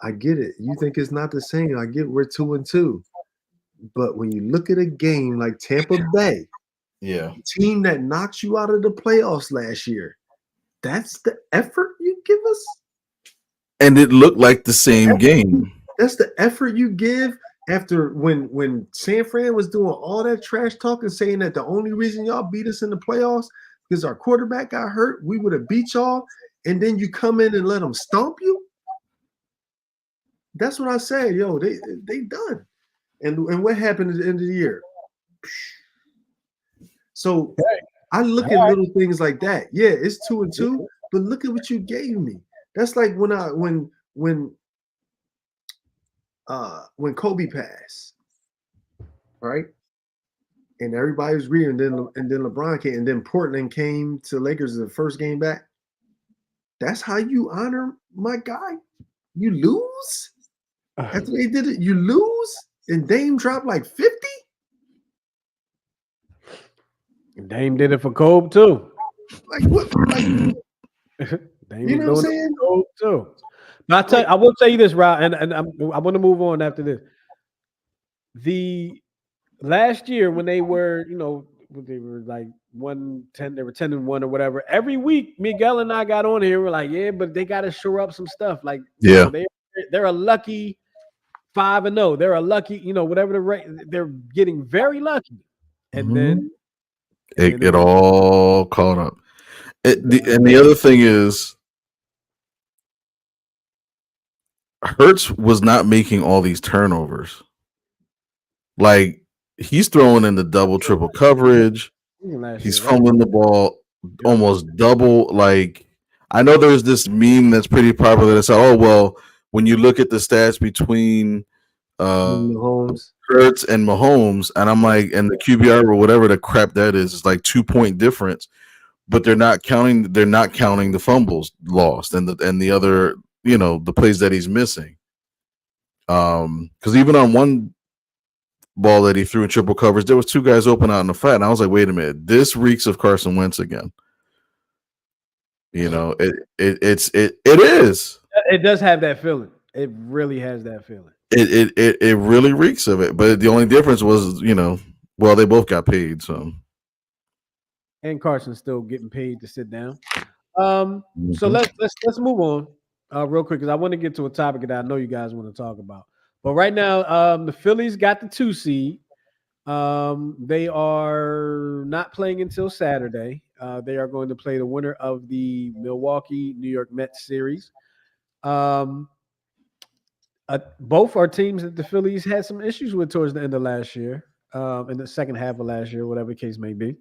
I get it. You think it's not the same. I get we're 2-2. But when you look at a game like Tampa Bay, yeah, team that knocked you out of the playoffs last year, that's the effort you give us? And it looked like the same game. That's the effort you give after when San Fran was doing all that trash talk and saying that the only reason y'all beat us in the playoffs because our quarterback got hurt, we would have beat y'all, and then you come in and let them stomp you? That's what I said. Yo, they done. And what happened at the end of the year? So I look at little things like that. Yeah, it's 2-2, but look at what you gave me. That's like when Kobe passed, right? And everybody was reading, and then LeBron came, and then Portland came to Lakers the first game back. That's how you honor my guy. You lose after they did it. You lose. And Dame dropped like 50? Dame did it for Kobe too. Like what? Dame you know what I'm saying? Kobe too. But I will tell you this, Rob, and I want to move on after this. The last year when they were, they were like 110, they were 10-1 or whatever. Every week, Miguel and I got on here. We're like, yeah, but they got to shore up some stuff. Like, yeah, they're a lucky 5-0. They're a lucky, whatever the rate. They're getting very lucky, and then it all caught up. And the other thing is, Hurts was not making all these turnovers. Like, he's throwing in the double, triple coverage. He's fumbling the ball almost double. Like, I know there's this meme that's pretty popular that said, "Oh well, when you look at the stats between Hurts and Mahomes," and I'm like, and the QBR or whatever the crap that is like 2-point difference, but they're not counting the fumbles lost and the other, the plays that he's missing. Because even on one ball that he threw in triple coverage, there was 2 guys open out in the flat, and I was like, wait a minute, this reeks of Carson Wentz again. It is. It does have that feeling. It really has that feeling. It really reeks of it. But the only difference was, well, they both got paid, so. And Carson's still getting paid to sit down. So let's move on real quick, because I want to get to a topic that I know you guys want to talk about. But right now, the Phillies got the 2 seed. They are not playing until Saturday. They are going to play the winner of the Milwaukee-New York Mets series. Both are teams that the Phillies had some issues with towards the end of last year, in the second half of last year, whatever the case may be.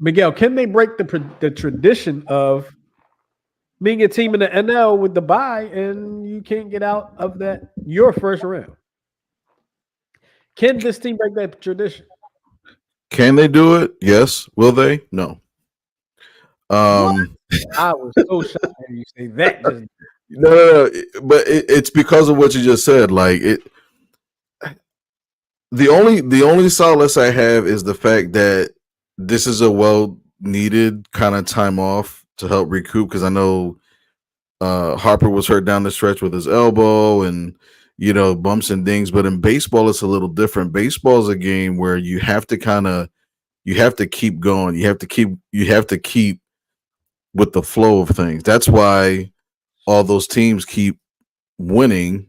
Miguel, can they break the tradition of being a team in the NL with the bye and you can't get out of your first round? Can this team break that tradition? Can they do it? Yes. Will they? No. I was so shocked to hear you say that. No. But it's because of what you just said. Like, the only solace I have is the fact that this is a well-needed kind of time off to help recoup, because I know Harper was hurt down the stretch with his elbow and bumps and dings. But in baseball, it's a little different. Baseball is a game where you have to keep going. You have to keep with the flow of things. That's why all those teams keep winning,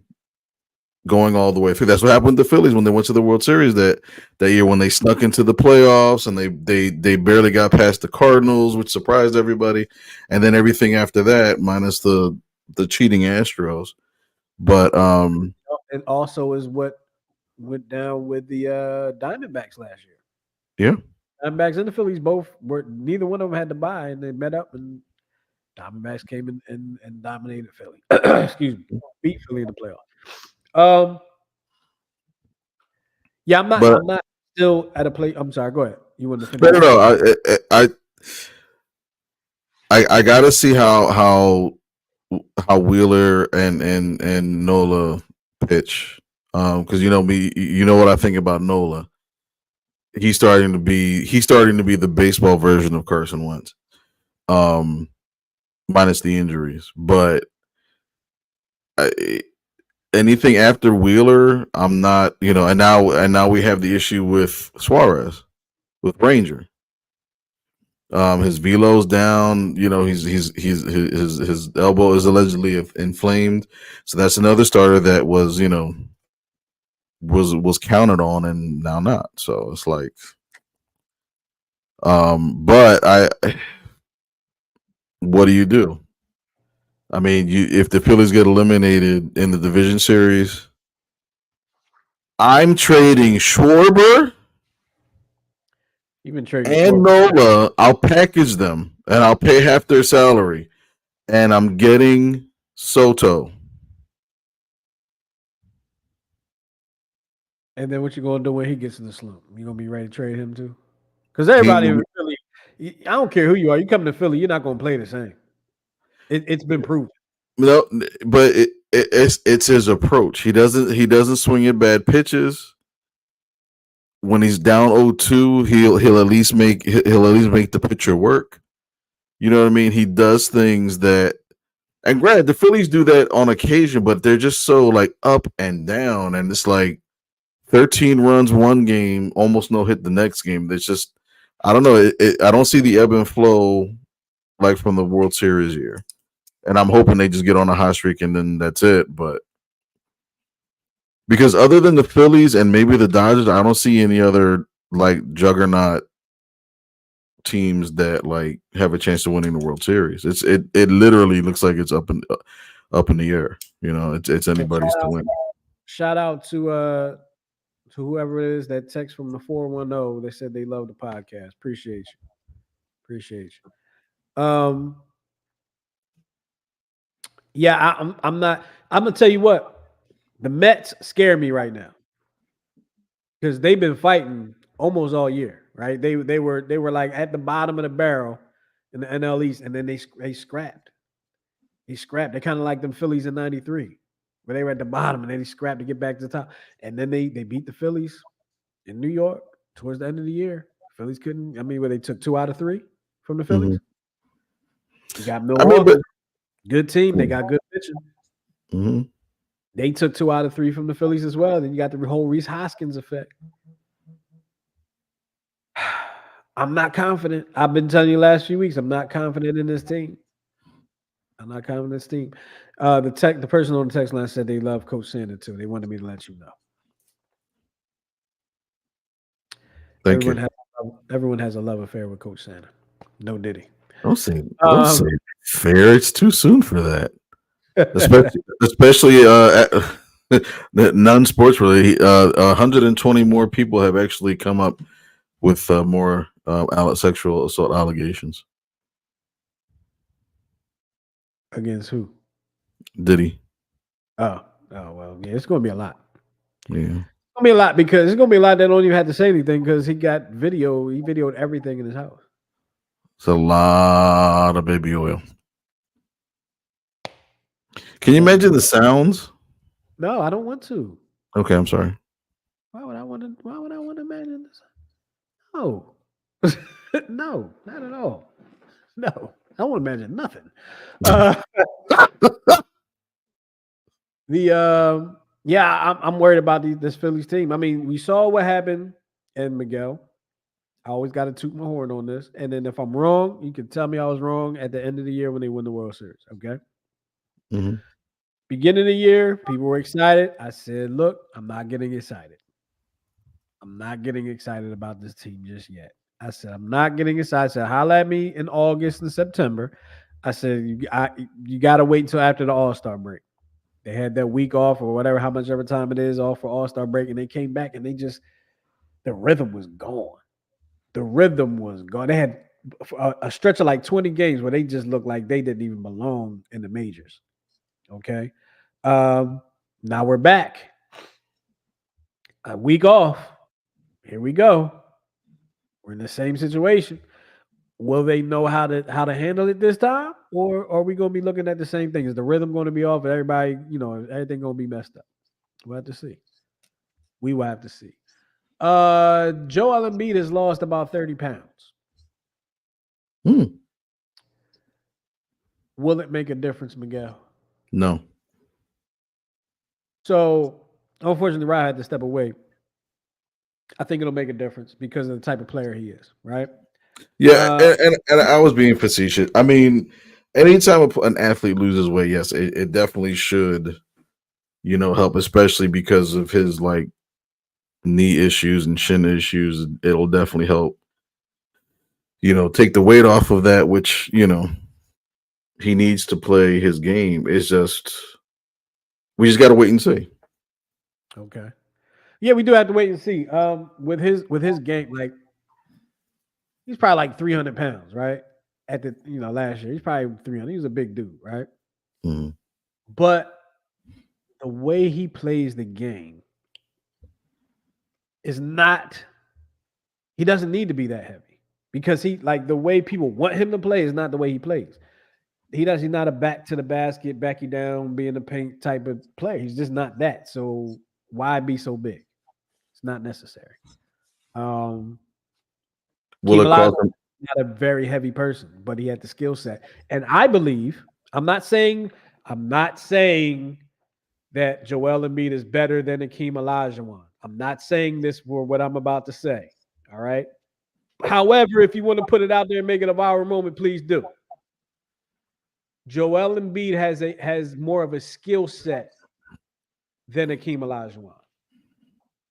going all the way through. That's what happened to the Phillies when they went to the World Series that year, when they snuck into the playoffs and they barely got past the Cardinals, which surprised everybody, and then everything after that, minus the cheating Astros. But it also is what went down with the Diamondbacks last year. Yeah, Diamondbacks and the Phillies neither one of them had to buy, and they met up, and Diamondbacks came in and dominated Philly. Excuse me, beat Philly in the playoffs. Yeah, I'm not still at a place. I'm sorry. Go ahead. You want to finish? No. I gotta see how Wheeler and Nola pitch, because me, what I think about Nola. He's starting to be the baseball version of Carson Wentz, minus the injuries. But anything after Wheeler, I'm not, and now we have the issue with Suarez, with Ranger. His velo's down. His elbow is allegedly inflamed, so that's another starter that was was counted on and now not. So it's like, but what do you do? I mean, if the Phillies get eliminated in the division series, I'm trading Schwarber and Nola. I'll package them and I'll pay half their salary, and I'm getting Soto. And then what you gonna do when he gets in the slump? You gonna be ready to trade him too? Because everybody in Philly, I don't care who you are. You come to Philly, you're not gonna play the same. It's been proven. No, but it's his approach. He doesn't swing at bad pitches. When he's down 0-2, he'll at least make the pitcher work. You know what I mean? He does things that, and granted, the Phillies do that on occasion, but they're just so like up and down, and it's like 13 runs one game, almost no hit the next game. It's just, I don't know. I don't see the ebb and flow like from the World Series year, and I'm hoping they just get on a hot streak and then that's it. But Because other than the Phillies and maybe the Dodgers, I don't see any other like juggernaut teams that like have a chance of winning the World Series. It literally looks like it's up in the air. You know, it's anybody's to win. Shout out to whoever it is that text from the 410. They said they love the podcast. Appreciate you. Yeah, I'm not. I'm gonna tell you what. The Mets scare me right now because they've been fighting almost all year. Right? They were like at the bottom of the barrel in the NL East, and then they scrapped. They scrapped. They kind of like them Phillies in '93, where they were at the bottom and then they scrapped to get back to the top. And then they beat the Phillies in New York towards the end of the year. Phillies couldn't. I mean, where they took 2 out of 3 from the Phillies. You got Milwaukee, good team. They got good pitching. They took 2 out of 3 from the Phillies as well. Then you got the whole Rhys Hoskins effect. I'm not confident. I've been telling you last few weeks, I'm not confident in this team. The person on the text line said they love Coach Sanders too. They wanted me to let you know. Everyone has a love affair with Coach Sanders. No Diddy. Don't say fair. It's too soon for that. Especially non-sports related. 120 more people have actually come up with more sexual assault allegations. Against who? Diddy. Oh well, yeah, it's going to be a lot. Yeah, it's going to be a lot because it's going to be a lot that don't even have to say anything because he got video. He videoed everything in his house. It's a lot of baby oil. Can you imagine the sounds? No, I don't want to. Okay, I'm sorry. Why would I want to imagine this? No, no, not at all. No, I don't want to imagine nothing. I'm worried about this Phillies team. I mean, we saw what happened in Miguel. I always got to toot my horn on this. And then if I'm wrong, you can tell me I was wrong at the end of the year when they win the World Series. Okay. Mm-hmm. Beginning of the year, people were excited. I said, look, I'm not getting excited. I'm not getting excited about this team just yet. I said, I'm not getting excited. I said, holla at me in August and September. I said, you got to wait until after the All-Star break. They had that week off or whatever, how much ever time it is off for All-Star break, and they came back and the rhythm was gone. The rhythm was gone. They had a stretch of like 20 games where they just looked like they didn't even belong in the majors. Okay. Now we're back. A week off. Here we go. We're in the same situation. Will they know how to handle it this time? Or are we going to be looking at the same thing? Is the rhythm going to be off and everybody, everything going to be messed up? We'll have to see. We will have to see. Joel Embiid has lost about 30 pounds. Will it make a difference, Miguel? No. So, unfortunately, Ryan had to step away. I think it'll make a difference because of the type of player he is, right? Yeah, and I was being facetious. I mean, anytime an athlete loses weight, yes, it definitely should, help, especially because of his like knee issues and shin issues. It'll definitely help, take the weight off of that, which, he needs to play his game. It's just, we just got to wait and see. Okay. Yeah, we do have to wait and see. With his game, like he's probably like 300 pounds, right? At the last year, he's probably 300. He's a big dude, right? Mm-hmm. But the way he plays the game is not. He doesn't need to be that heavy because the way people want him to play is not the way he plays. He's not a back to the basket, back you down, be in the paint type of player. He's just not that. So why be so big? It's not necessary. Will it cost him? Not a very heavy person, but he had the skill set. And I believe, I'm not saying that Joel Embiid is better than Hakeem Olajuwon. I'm not saying this for what I'm about to say. All right. However, if you want to put it out there and make it a viral moment, please do. Joel Embiid has more of a skill set than Akeem Olajuwon.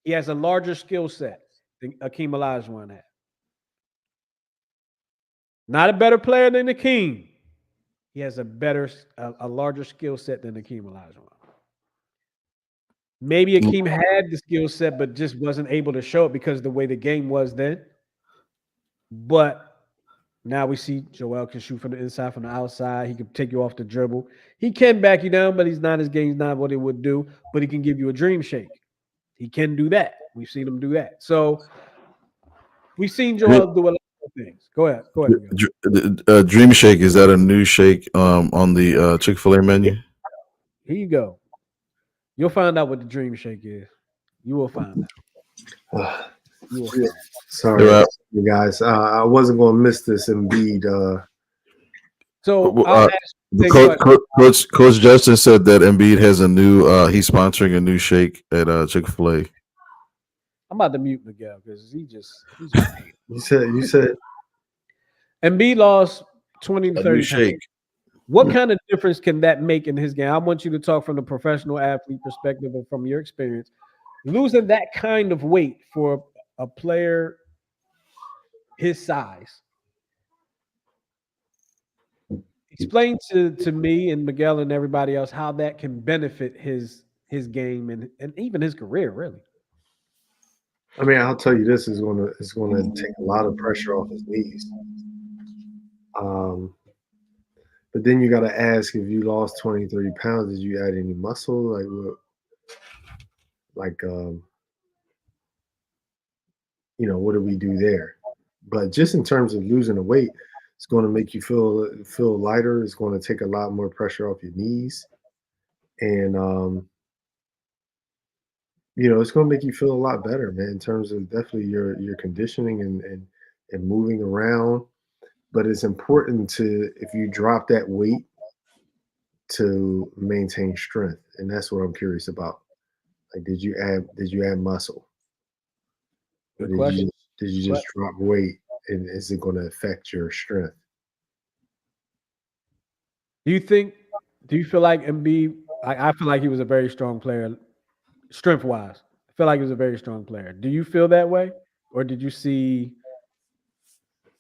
He has a larger skill set than Akeem Olajuwon had. Not a better player than Akeem. He has a larger skill set than Akeem Olajuwon. Maybe Akeem had the skill set, but just wasn't able to show it because of the way the game was then. But now we see Joel can shoot from the inside, from the outside. He can take you off the dribble. He can back you down, but his game's not what it would do. But he can give you a dream shake. He can do that. We've seen him do that. So we've seen Joel do a lot of things. Go ahead. Dream Shake, is that a new shake on the Chick-fil-A menu? Here you go. You'll find out what the dream shake is. You will find out. Sorry, you guys. I wasn't going to miss this Embiid. So I'll ask Coach Justin said that Embiid has a new. He's sponsoring a new shake at Chick-fil-A. I'm about to mute Miguel because he's just You said Embiid lost 20 to 30 pounds. Shake. What kind of difference can that make in his game? I want you to talk from the professional athlete perspective and from your experience. Losing that kind of weight for a player his size. Explain to me and Miguel and everybody else how that can benefit his game and even his career, really. I mean, I'll tell you this is going to take a lot of pressure off his knees. But then you got to ask, if you lost 20, 30 pounds, did you add any muscle? What do we do there? But just in terms of losing the weight, it's going to make you feel lighter. It's going to take a lot more pressure off your knees. And, it's going to make you feel a lot better, man, in terms of definitely your conditioning and moving around. But it's important if you drop that weight, to maintain strength. And that's what I'm curious about. Like, did you add muscle? Good or question. Did you just drop weight, and is it going to affect your strength? Do you feel like Embiid? I feel like he was a very strong player, strength wise. I feel like he was a very strong player. Do you feel that way, or did you see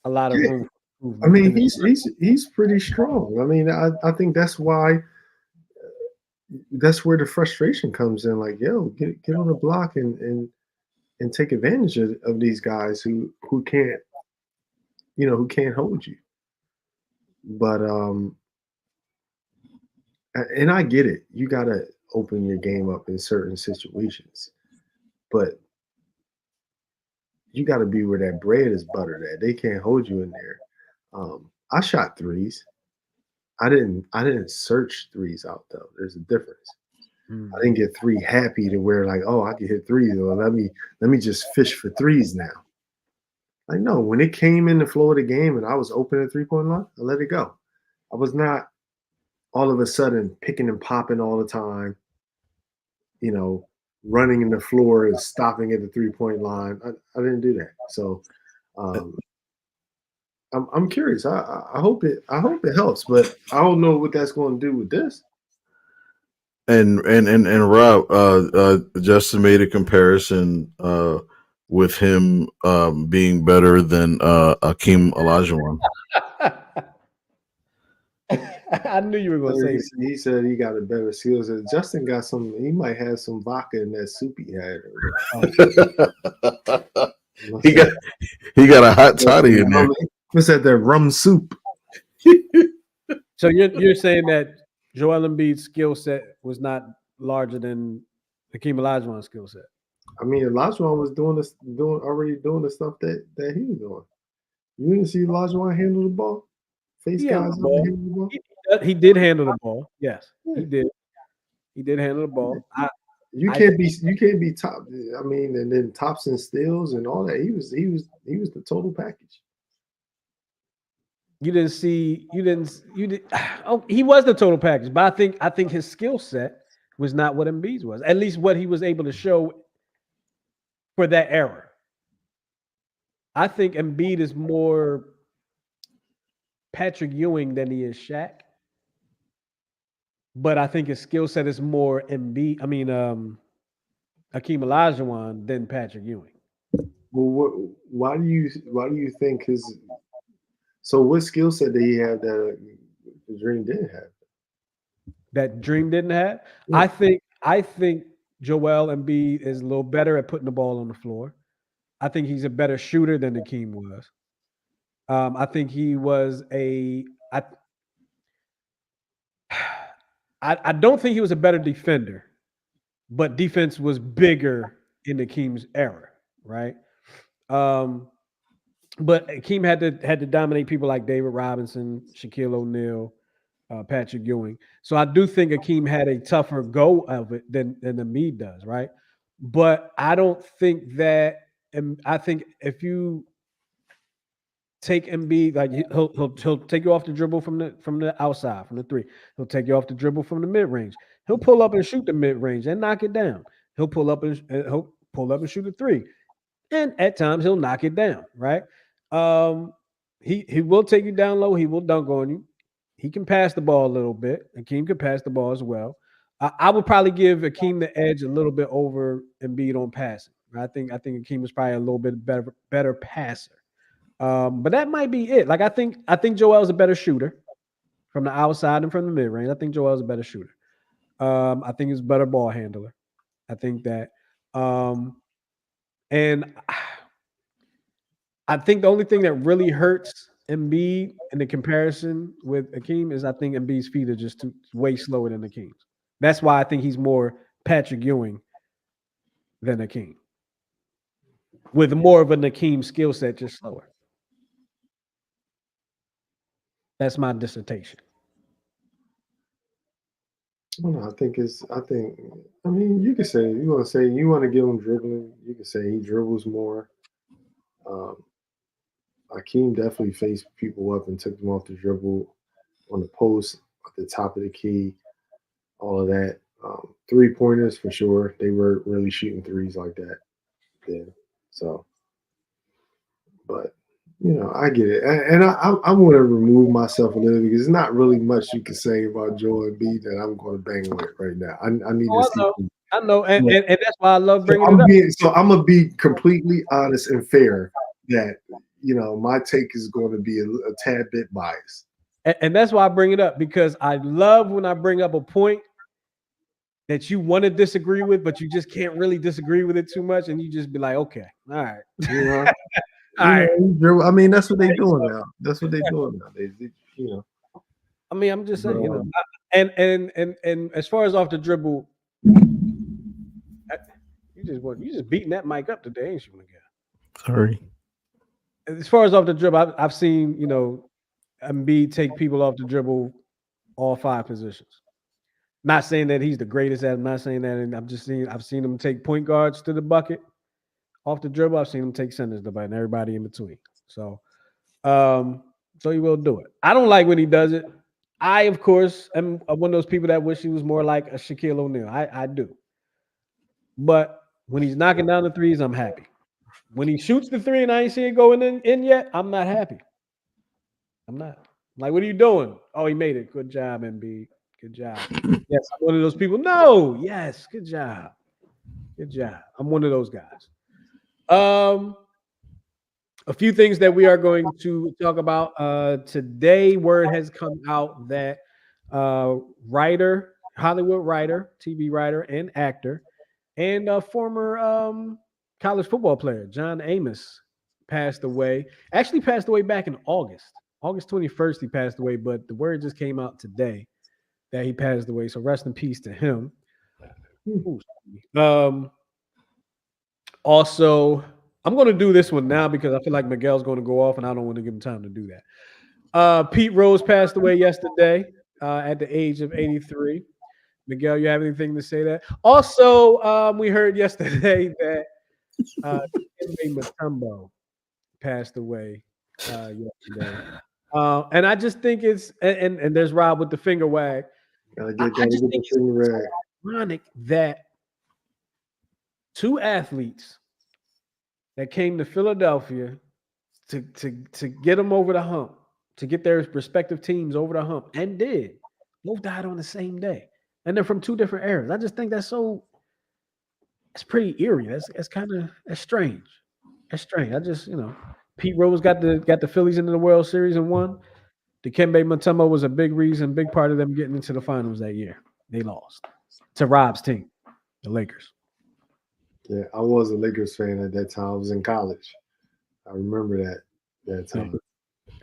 a lot of room for improvement? I mean, he's pretty strong. I mean, I think that's why. That's where the frustration comes in. Like, yo, get on the block and take advantage of these guys who can't hold you. But and I get it. You got to open your game up in certain situations, but you got to be where that bread is buttered at. They can't hold you in there. I shot threes. I didn't search threes out though. There's a difference. I didn't get three happy to where like, oh, I can hit threes, or let me just fish for threes now. Like, no, when it came in the flow of the game and I was open at 3-point line, I let it go. I was not all of a sudden picking and popping all the time, running in the floor and stopping at the 3-point line. I didn't do that. So I'm curious. I hope it helps, but I don't know what that's going to do with this. And Rob, Justin made a comparison with him being better than Akeem Olajuwon. I knew you were going to say that. He said he got a better skill set. Justin got some. He might have some vodka in that soup he had. He got a hot toddy in there. What's that? That rum soup. So you're saying that Joel Embiid's skill set was not larger than Hakeem Olajuwon's skill set? I mean, Olajuwon was already doing the stuff that he was doing. You didn't see Olajuwon handle the ball, face guys up and handle the ball. He did handle the ball. Yes, he did. He did handle the ball. You can't be top. I mean, and then tops and steals and all that. He was the total package. You did. Oh, he was the total package, but I think his skill set was not what Embiid's was. At least what he was able to show for that era. I think Embiid is more Patrick Ewing than he is Shaq. but I think his skill set is more Embiid. I mean, Hakeem Olajuwon than Patrick Ewing. Well, why do you think his? So what skill set did he have that the Dream didn't have? That Dream didn't have. Yeah. I think Joel Embiid is a little better at putting the ball on the floor. I think he's a better shooter than Hakeem was. I think he was a. I don't think he was a better defender, but defense was bigger in Hakeem's era, right? Um, but Hakeem had to dominate people like David Robinson, Shaquille O'Neal, Patrick Ewing. So I do think Hakeem had a tougher go of it than Embiid does, right? But I don't think that. And I think if you take Embiid, like he'll take you off the dribble from the outside, from the three. He'll take you off the dribble from the mid range. He'll pull up and shoot the mid range and knock it down. He'll pull up and shoot the three, and at times he'll knock it down. Right? He will take you down low. He will dunk on you. He can pass the ball a little bit. Hakeem can pass the ball as well. I would probably give Hakeem the edge a little bit over Embiid on passing. I think Hakeem is probably a little bit better passer. But that might be it. Like I think Joel's a better shooter from the outside and from the mid range. I think Joel's a better shooter. I think he's a better ball handler. I think that. And I think the only thing that really hurts Embiid in the comparison with Hakeem is I think Embiid's feet are just way slower than Hakeem's. That's why I think he's more Patrick Ewing than Hakeem, with more of a Hakeem skill set, just slower. That's my dissertation. I mean, you could say you want to give him dribbling. You could say he dribbles more. Hakeem definitely faced people up and took them off the dribble on the post, at the top of the key, all of that. 3-pointers for sure. They were really shooting threes like that then. So, but I get it, and I want to remove myself a little because there's not really much you can say about Joel Embiid that I'm going to bang with right now. I need to see. I know, and that's why I love bringing it up. So I'm gonna be completely honest and fair that my take is going to be a tad bit biased. And that's why I bring it up, because I love when I bring up a point that you want to disagree with, but you just can't really disagree with it too much, and you just be like, okay, all right. All right. I mean, that's what they're doing now. That's what they're doing now. They I mean, I'm just saying, and as far as off the dribble, you just beating that mic up today, ain't you, Miguel? Sorry. As far as off the dribble, I've seen Embiid take people off the dribble all 5 positions. Not saying that he's the greatest at it. I'm not saying that, and I've seen him take point guards to the bucket off the dribble. I've seen him take centers to the bucket and everybody in between. So he will do it. I don't like when he does it. I, of course, am one of those people that wish he was more like a Shaquille O'Neal. I do. But when he's knocking down the threes, I'm happy. When he shoots the three and I ain't see it going in yet, I'm not happy. I'm not. I'm like, what are you doing? Oh, he made it. Good job, Embiid. Good job. Yes, I'm one of those people. No, yes, good job. Good job. I'm one of those guys. A few things that we are going to talk about today. Word has come out that Hollywood writer, TV writer, and actor, and a former college football player, John Amos, passed away. Actually passed away back in August. August 21st, he passed away, but the word just came out today that he passed away. So rest in peace to him. Also, I'm going to do this one now because I feel like Miguel's going to go off and I don't want to give him time to do that. Pete Rose passed away yesterday at the age of 83. Miguel, you have anything to say that? Also, we heard yesterday that Dikembe Mutombo passed away yesterday. And I just think it's and there's Rob with the finger wag. I just think it's ironic that 2 athletes that came to Philadelphia to get them over the hump, to get their respective teams over the hump, and did, Both died on the same day, and they're from two different eras. I just think that's pretty eerie. That's kind of that's strange. That's strange. I just Pete Rose got the Phillies into the World Series and won. Dikembe Mutombo was a big reason, big part of them getting into the finals that year. They lost to Rob's team, the Lakers. Yeah, I was a Lakers fan at that time. I was in college. I remember that time.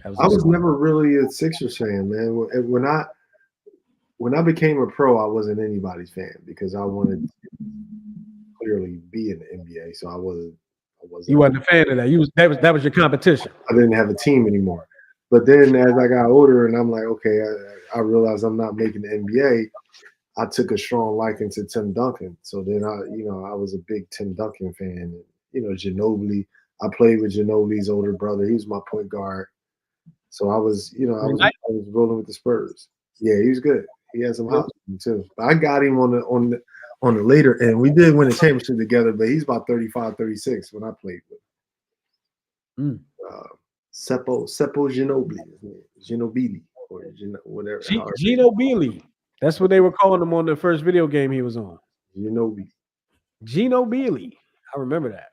I was never really a Sixers fan, man. When I became a pro, I wasn't anybody's fan because I wanted to clearly be in the NBA. So I wasn't. You wasn't a fan of that. That was your competition. I didn't have a team anymore. But then as I got older, and I'm like, okay, I realized I'm not making the NBA. I took a strong liking to Tim Duncan. So then I was a big Tim Duncan fan. Ginobili. I played with Ginobili's older brother. He was my point guard. So I was rolling with the Spurs. Yeah, he was good. He had some hops too. But I got him on the later end. We did win a championship together, but he's about 35, 36 when I played with him. Seppo Ginobili, or whatever. Ginobili. That's what they were calling him on the first video game he was on. Ginobili. I remember that.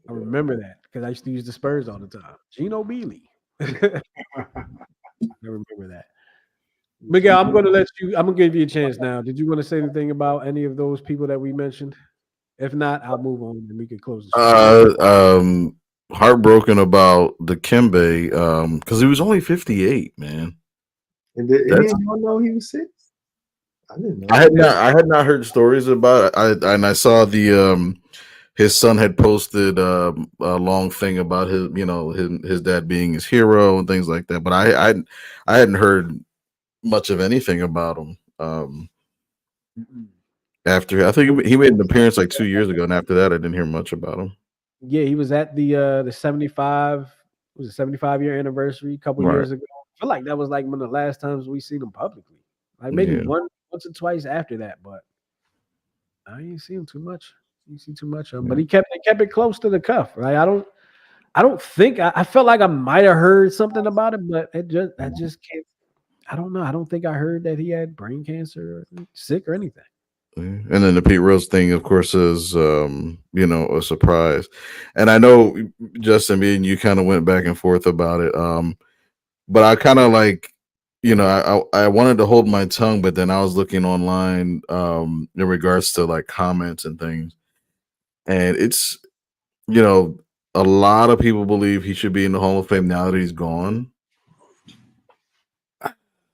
I remember that because I used to use the Spurs all the time. Ginobili. I remember that. Miguel, I'm going to give you a chance now. Did you want to say anything about any of those people that we mentioned? If not, I'll move on and we can close the show. Heartbroken about Dikembe because he was only 58, man. And did anyone know he was 6? I didn't know. I had not heard stories about it. I saw the his son had posted a long thing about his dad being his hero and things like that. But I hadn't heard much of anything about him. After I think he made an appearance like 2 years ago, and after that I didn't hear much about him. Yeah, he was at the 75-year anniversary a couple years ago. I feel like that was like one of the last times we seen him publicly. Like maybe once or twice after that, but I didn't see him too much. You see too much of him, but he kept it close to the cuff, right? I don't think I felt like I might have heard something about it, but I just can't. I don't know. I don't think I heard that he had brain cancer or sick or anything. And then the Pete Rose thing, of course, is a surprise. And I know, Justin, me and you kind of went back and forth about it. But I kind of I wanted to hold my tongue, but then I was looking online in regards to like comments and things. And it's, a lot of people believe he should be in the Hall of Fame now that he's gone.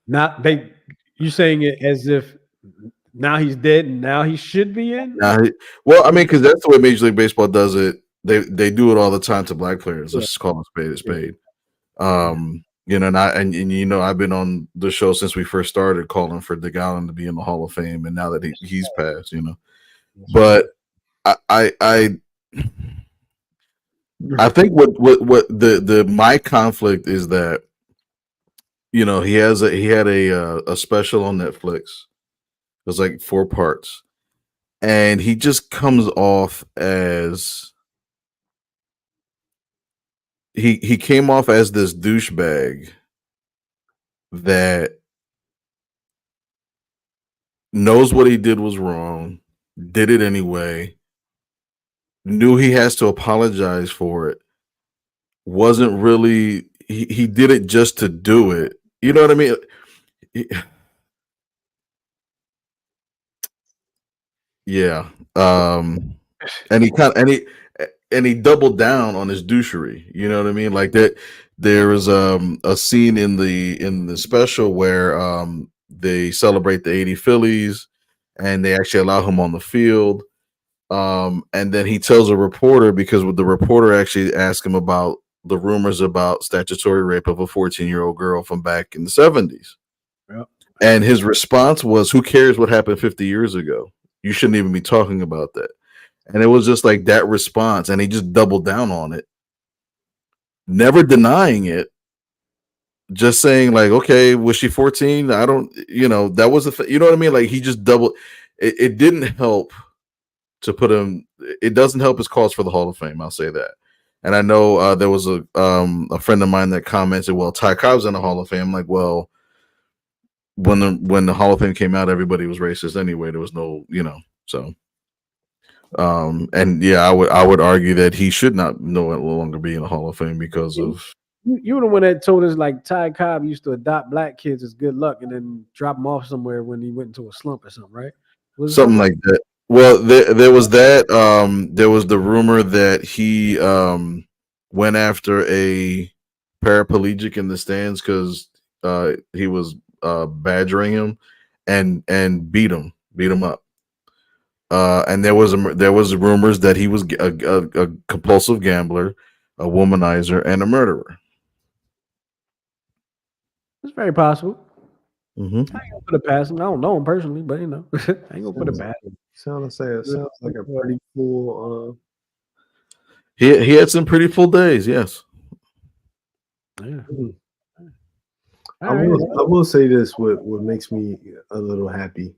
You saying it as if now he's dead and now he should be in? Because that's the way Major League Baseball does it. They do it all the time to black players. Let's just call a spade. And I've been on the show since we first started calling for Dick Allen to be in the Hall of Fame, and now that he's passed, But I think what my conflict is that he had a special on Netflix. It was like 4 parts, and he just comes off as he came off as this douchebag that knows what he did was wrong, did it anyway, knew he has to apologize for it, wasn't really he did it just to do it. You know what I mean? Yeah. And he doubled down on his douchery. You know what I mean? Like that there was a scene in the special where they celebrate the 80 Phillies and they actually allow him on the field. And then he tells a reporter, because the reporter actually asked him about the rumors about statutory rape of a 14-year-old girl from back in the 70s. Yep. And his response was, who cares what happened 50 years ago? You shouldn't even be talking about that. And it was just like that response. And he just doubled down on it, never denying it, just saying like, okay, was she 14? I don't, that was you know what I mean? Like he just doubled. It didn't help to put him. It doesn't help his cause for the Hall of Fame. I'll say that. And I know there was a friend of mine that commented, well, Ty Cobb's in the Hall of Fame. I'm like, well, when the Hall of Fame came out, everybody was racist anyway. There was no, so. And yeah, I would argue that he should not no longer be in the Hall of Fame because of. You were the one that told us like Ty Cobb used to adopt black kids as good luck and then drop them off somewhere when he went into a slump or something, right? Was it Something like that. Well, there was that. There was the rumor that he went after a paraplegic in the stands because he was badgering him and beat him up. And there was rumors that he was a compulsive gambler, a womanizer, and a murderer. It's very possible. Mm-hmm. I ain't gonna put it past him. I don't know him personally, but I ain't gonna put it past him. Sounds like a pretty full. He had some pretty full days. Yes. Yeah. I will say this. What makes me a little happy.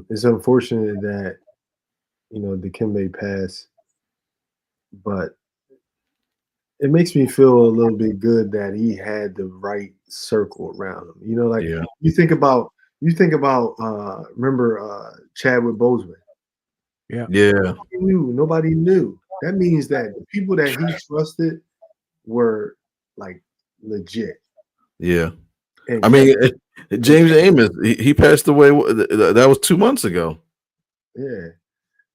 It's unfortunate that Dikembe passed, but it makes me feel a little bit good that he had the right circle around him. You think about remember Chadwick Boseman. Yeah. Nobody knew. That means that the people that he trusted were like legit. Yeah. And I mean, James Amos, he passed away. That was 2 months ago. Yeah.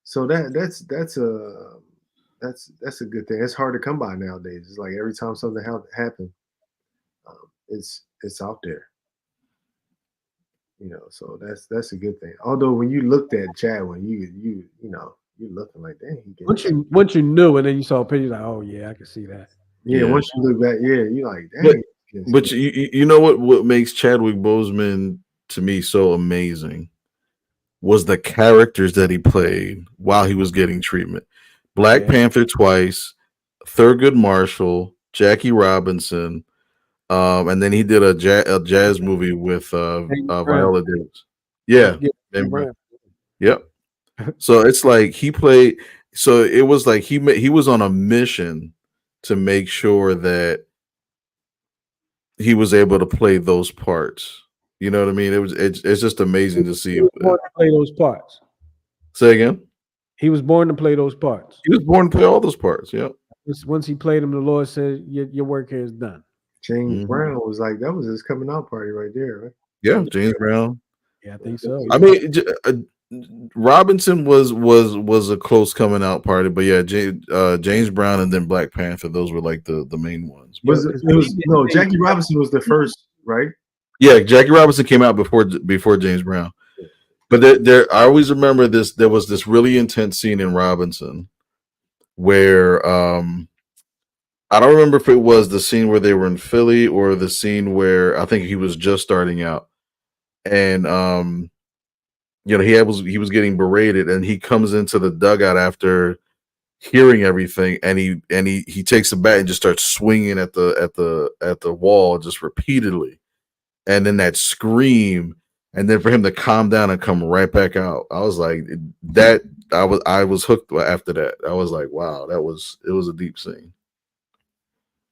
So that's a good thing. It's hard to come by nowadays. It's like every time something happens, it's out there. So that's a good thing. Although when you looked at Chadwick, you're looking like, dang. Once you knew, and then you saw a picture, like, oh yeah, I can see that. Yeah. Once you look back, yeah, you're like, dang. But you know what makes Chadwick Boseman to me so amazing was the characters that he played while he was getting treatment. Black Panther twice, Thurgood Marshall, Jackie Robinson, and then he did a jazz movie with Viola Davis. Yeah. Yep. So it's like he played. So it was like he was on a mission to make sure that he was able to play those parts. You know what I mean? It's just amazing to see. He was born to play those parts. Say again. He was born to play those parts. He was born to play all those parts. Yeah. Once he played them, the Lord said, "Your work here is done." James Brown was like, that was his coming out party right there, right? Yeah, James Brown. Yeah, I think so. I mean, Robinson was a close coming out party, but yeah, James Brown and then Black Panther, those were like the main ones. Jackie Robinson was the first, right? Yeah, Jackie Robinson came out before James Brown. But I always remember this. There was this really intense scene in Robinson where I don't remember if it was the scene where they were in Philly or the scene where I think he was just starting out, and he was getting berated, and he comes into the dugout after hearing everything, and he takes a bat and just starts swinging at the wall just repeatedly, and then that scream, and then for him to calm down and come right back out, I was like that. I was hooked after that. I was like, wow, it was a deep scene.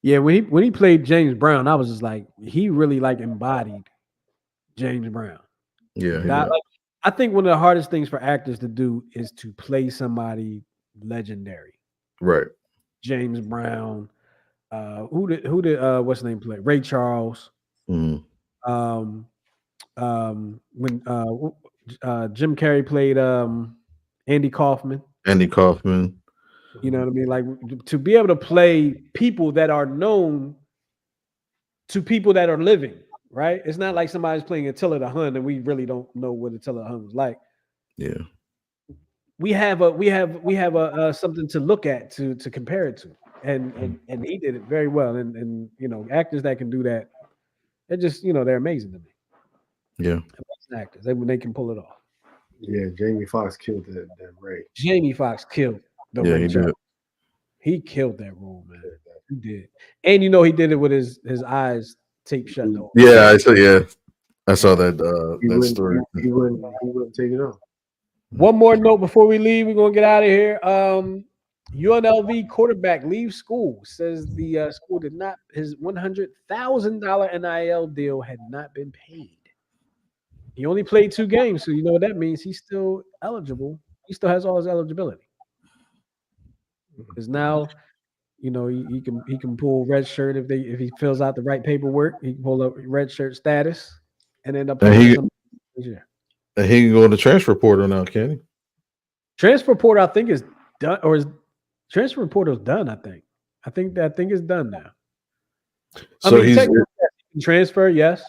Yeah, when he played James Brown, I was just like, he really like embodied James Brown. Yeah, I think one of the hardest things for actors to do is to play somebody legendary. Right. James Brown. Who did what's his name play? Ray Charles. Mm. When Jim Carrey played Andy Kaufman. You know what I mean? Like to be able to play people that are known to people that are living, right? It's not like somebody's playing Attila the Hun and we really don't know what Attila the Hun was like. Yeah. We have a something to look at to compare it to. And he did it very well. And actors that can do that, they're just, they're amazing to me. Yeah. Actors, they can pull it off. Yeah, Jamie Foxx killed that Ray. Jamie Foxx killed the Ray. He did. He killed that role, man. He did. And he did it with his eyes taped shut though. Yeah, I saw that story. He wouldn't take it off. One more note before we leave. We're gonna get out of here. UNLV quarterback leaves school. Says the school did not. His $100,000 NIL deal had not been paid. He only played 2 games, so you know what that means. He's still eligible. He still has all his eligibility. Because now, you know, he can pull red shirt if he fills out the right paperwork. He can pull up red shirt status and end up And playing he some this year. and he can go in the transfer portal now, can he? Transfer portal, I think, is done, or is transfer portal is done. I think it's done now. So he's technically, yes, he can transfer, yes,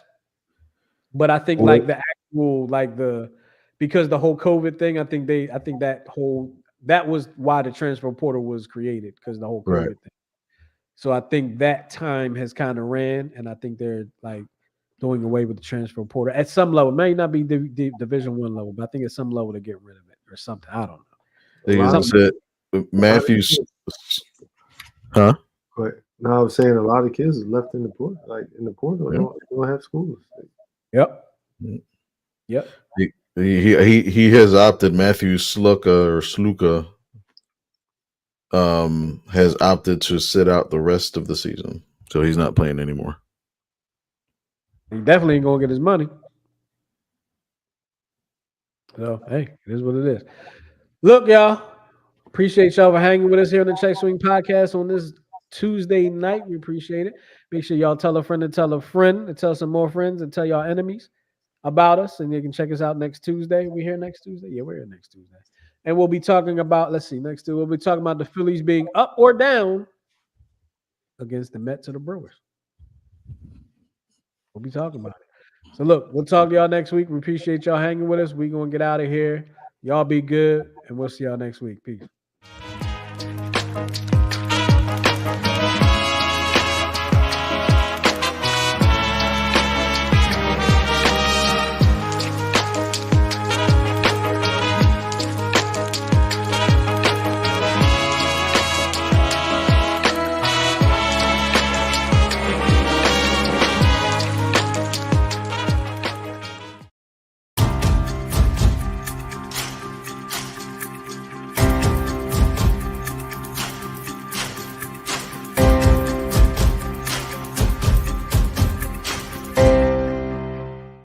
but I think like the actual because the whole COVID thing, I think that was why the transfer portal was created, because the whole COVID Right. thing. So I think that time has kind of ran, and I think they're like doing away with the transfer portal at some level. It may not be the Division I level, but I think at some level to get rid of it or something. I don't know. They lot just said Matthews, huh? But no, I was saying a lot of kids is left in the portal, they don't have schools. Yep. Yep. He has opted. Matthew Sluka has opted to sit out the rest of the season, so he's not playing anymore. He definitely ain't gonna get his money. So hey, it is what it is. Look, y'all. Appreciate y'all for hanging with us here on the Check Swing Podcast on this Tuesday night. We appreciate it. Make sure y'all tell a friend and tell some more friends and tell y'all enemies about us. And you can check us out next Tuesday. We here next Tuesday? Yeah, we're here next Tuesday. And we'll be talking about, we'll be talking about the Phillies being up or down against the Mets or the Brewers. We'll be talking about it. So look, we'll talk to y'all next week. We appreciate y'all hanging with us. We're going to get out of here. Y'all be good, and we'll see y'all next week. Peace.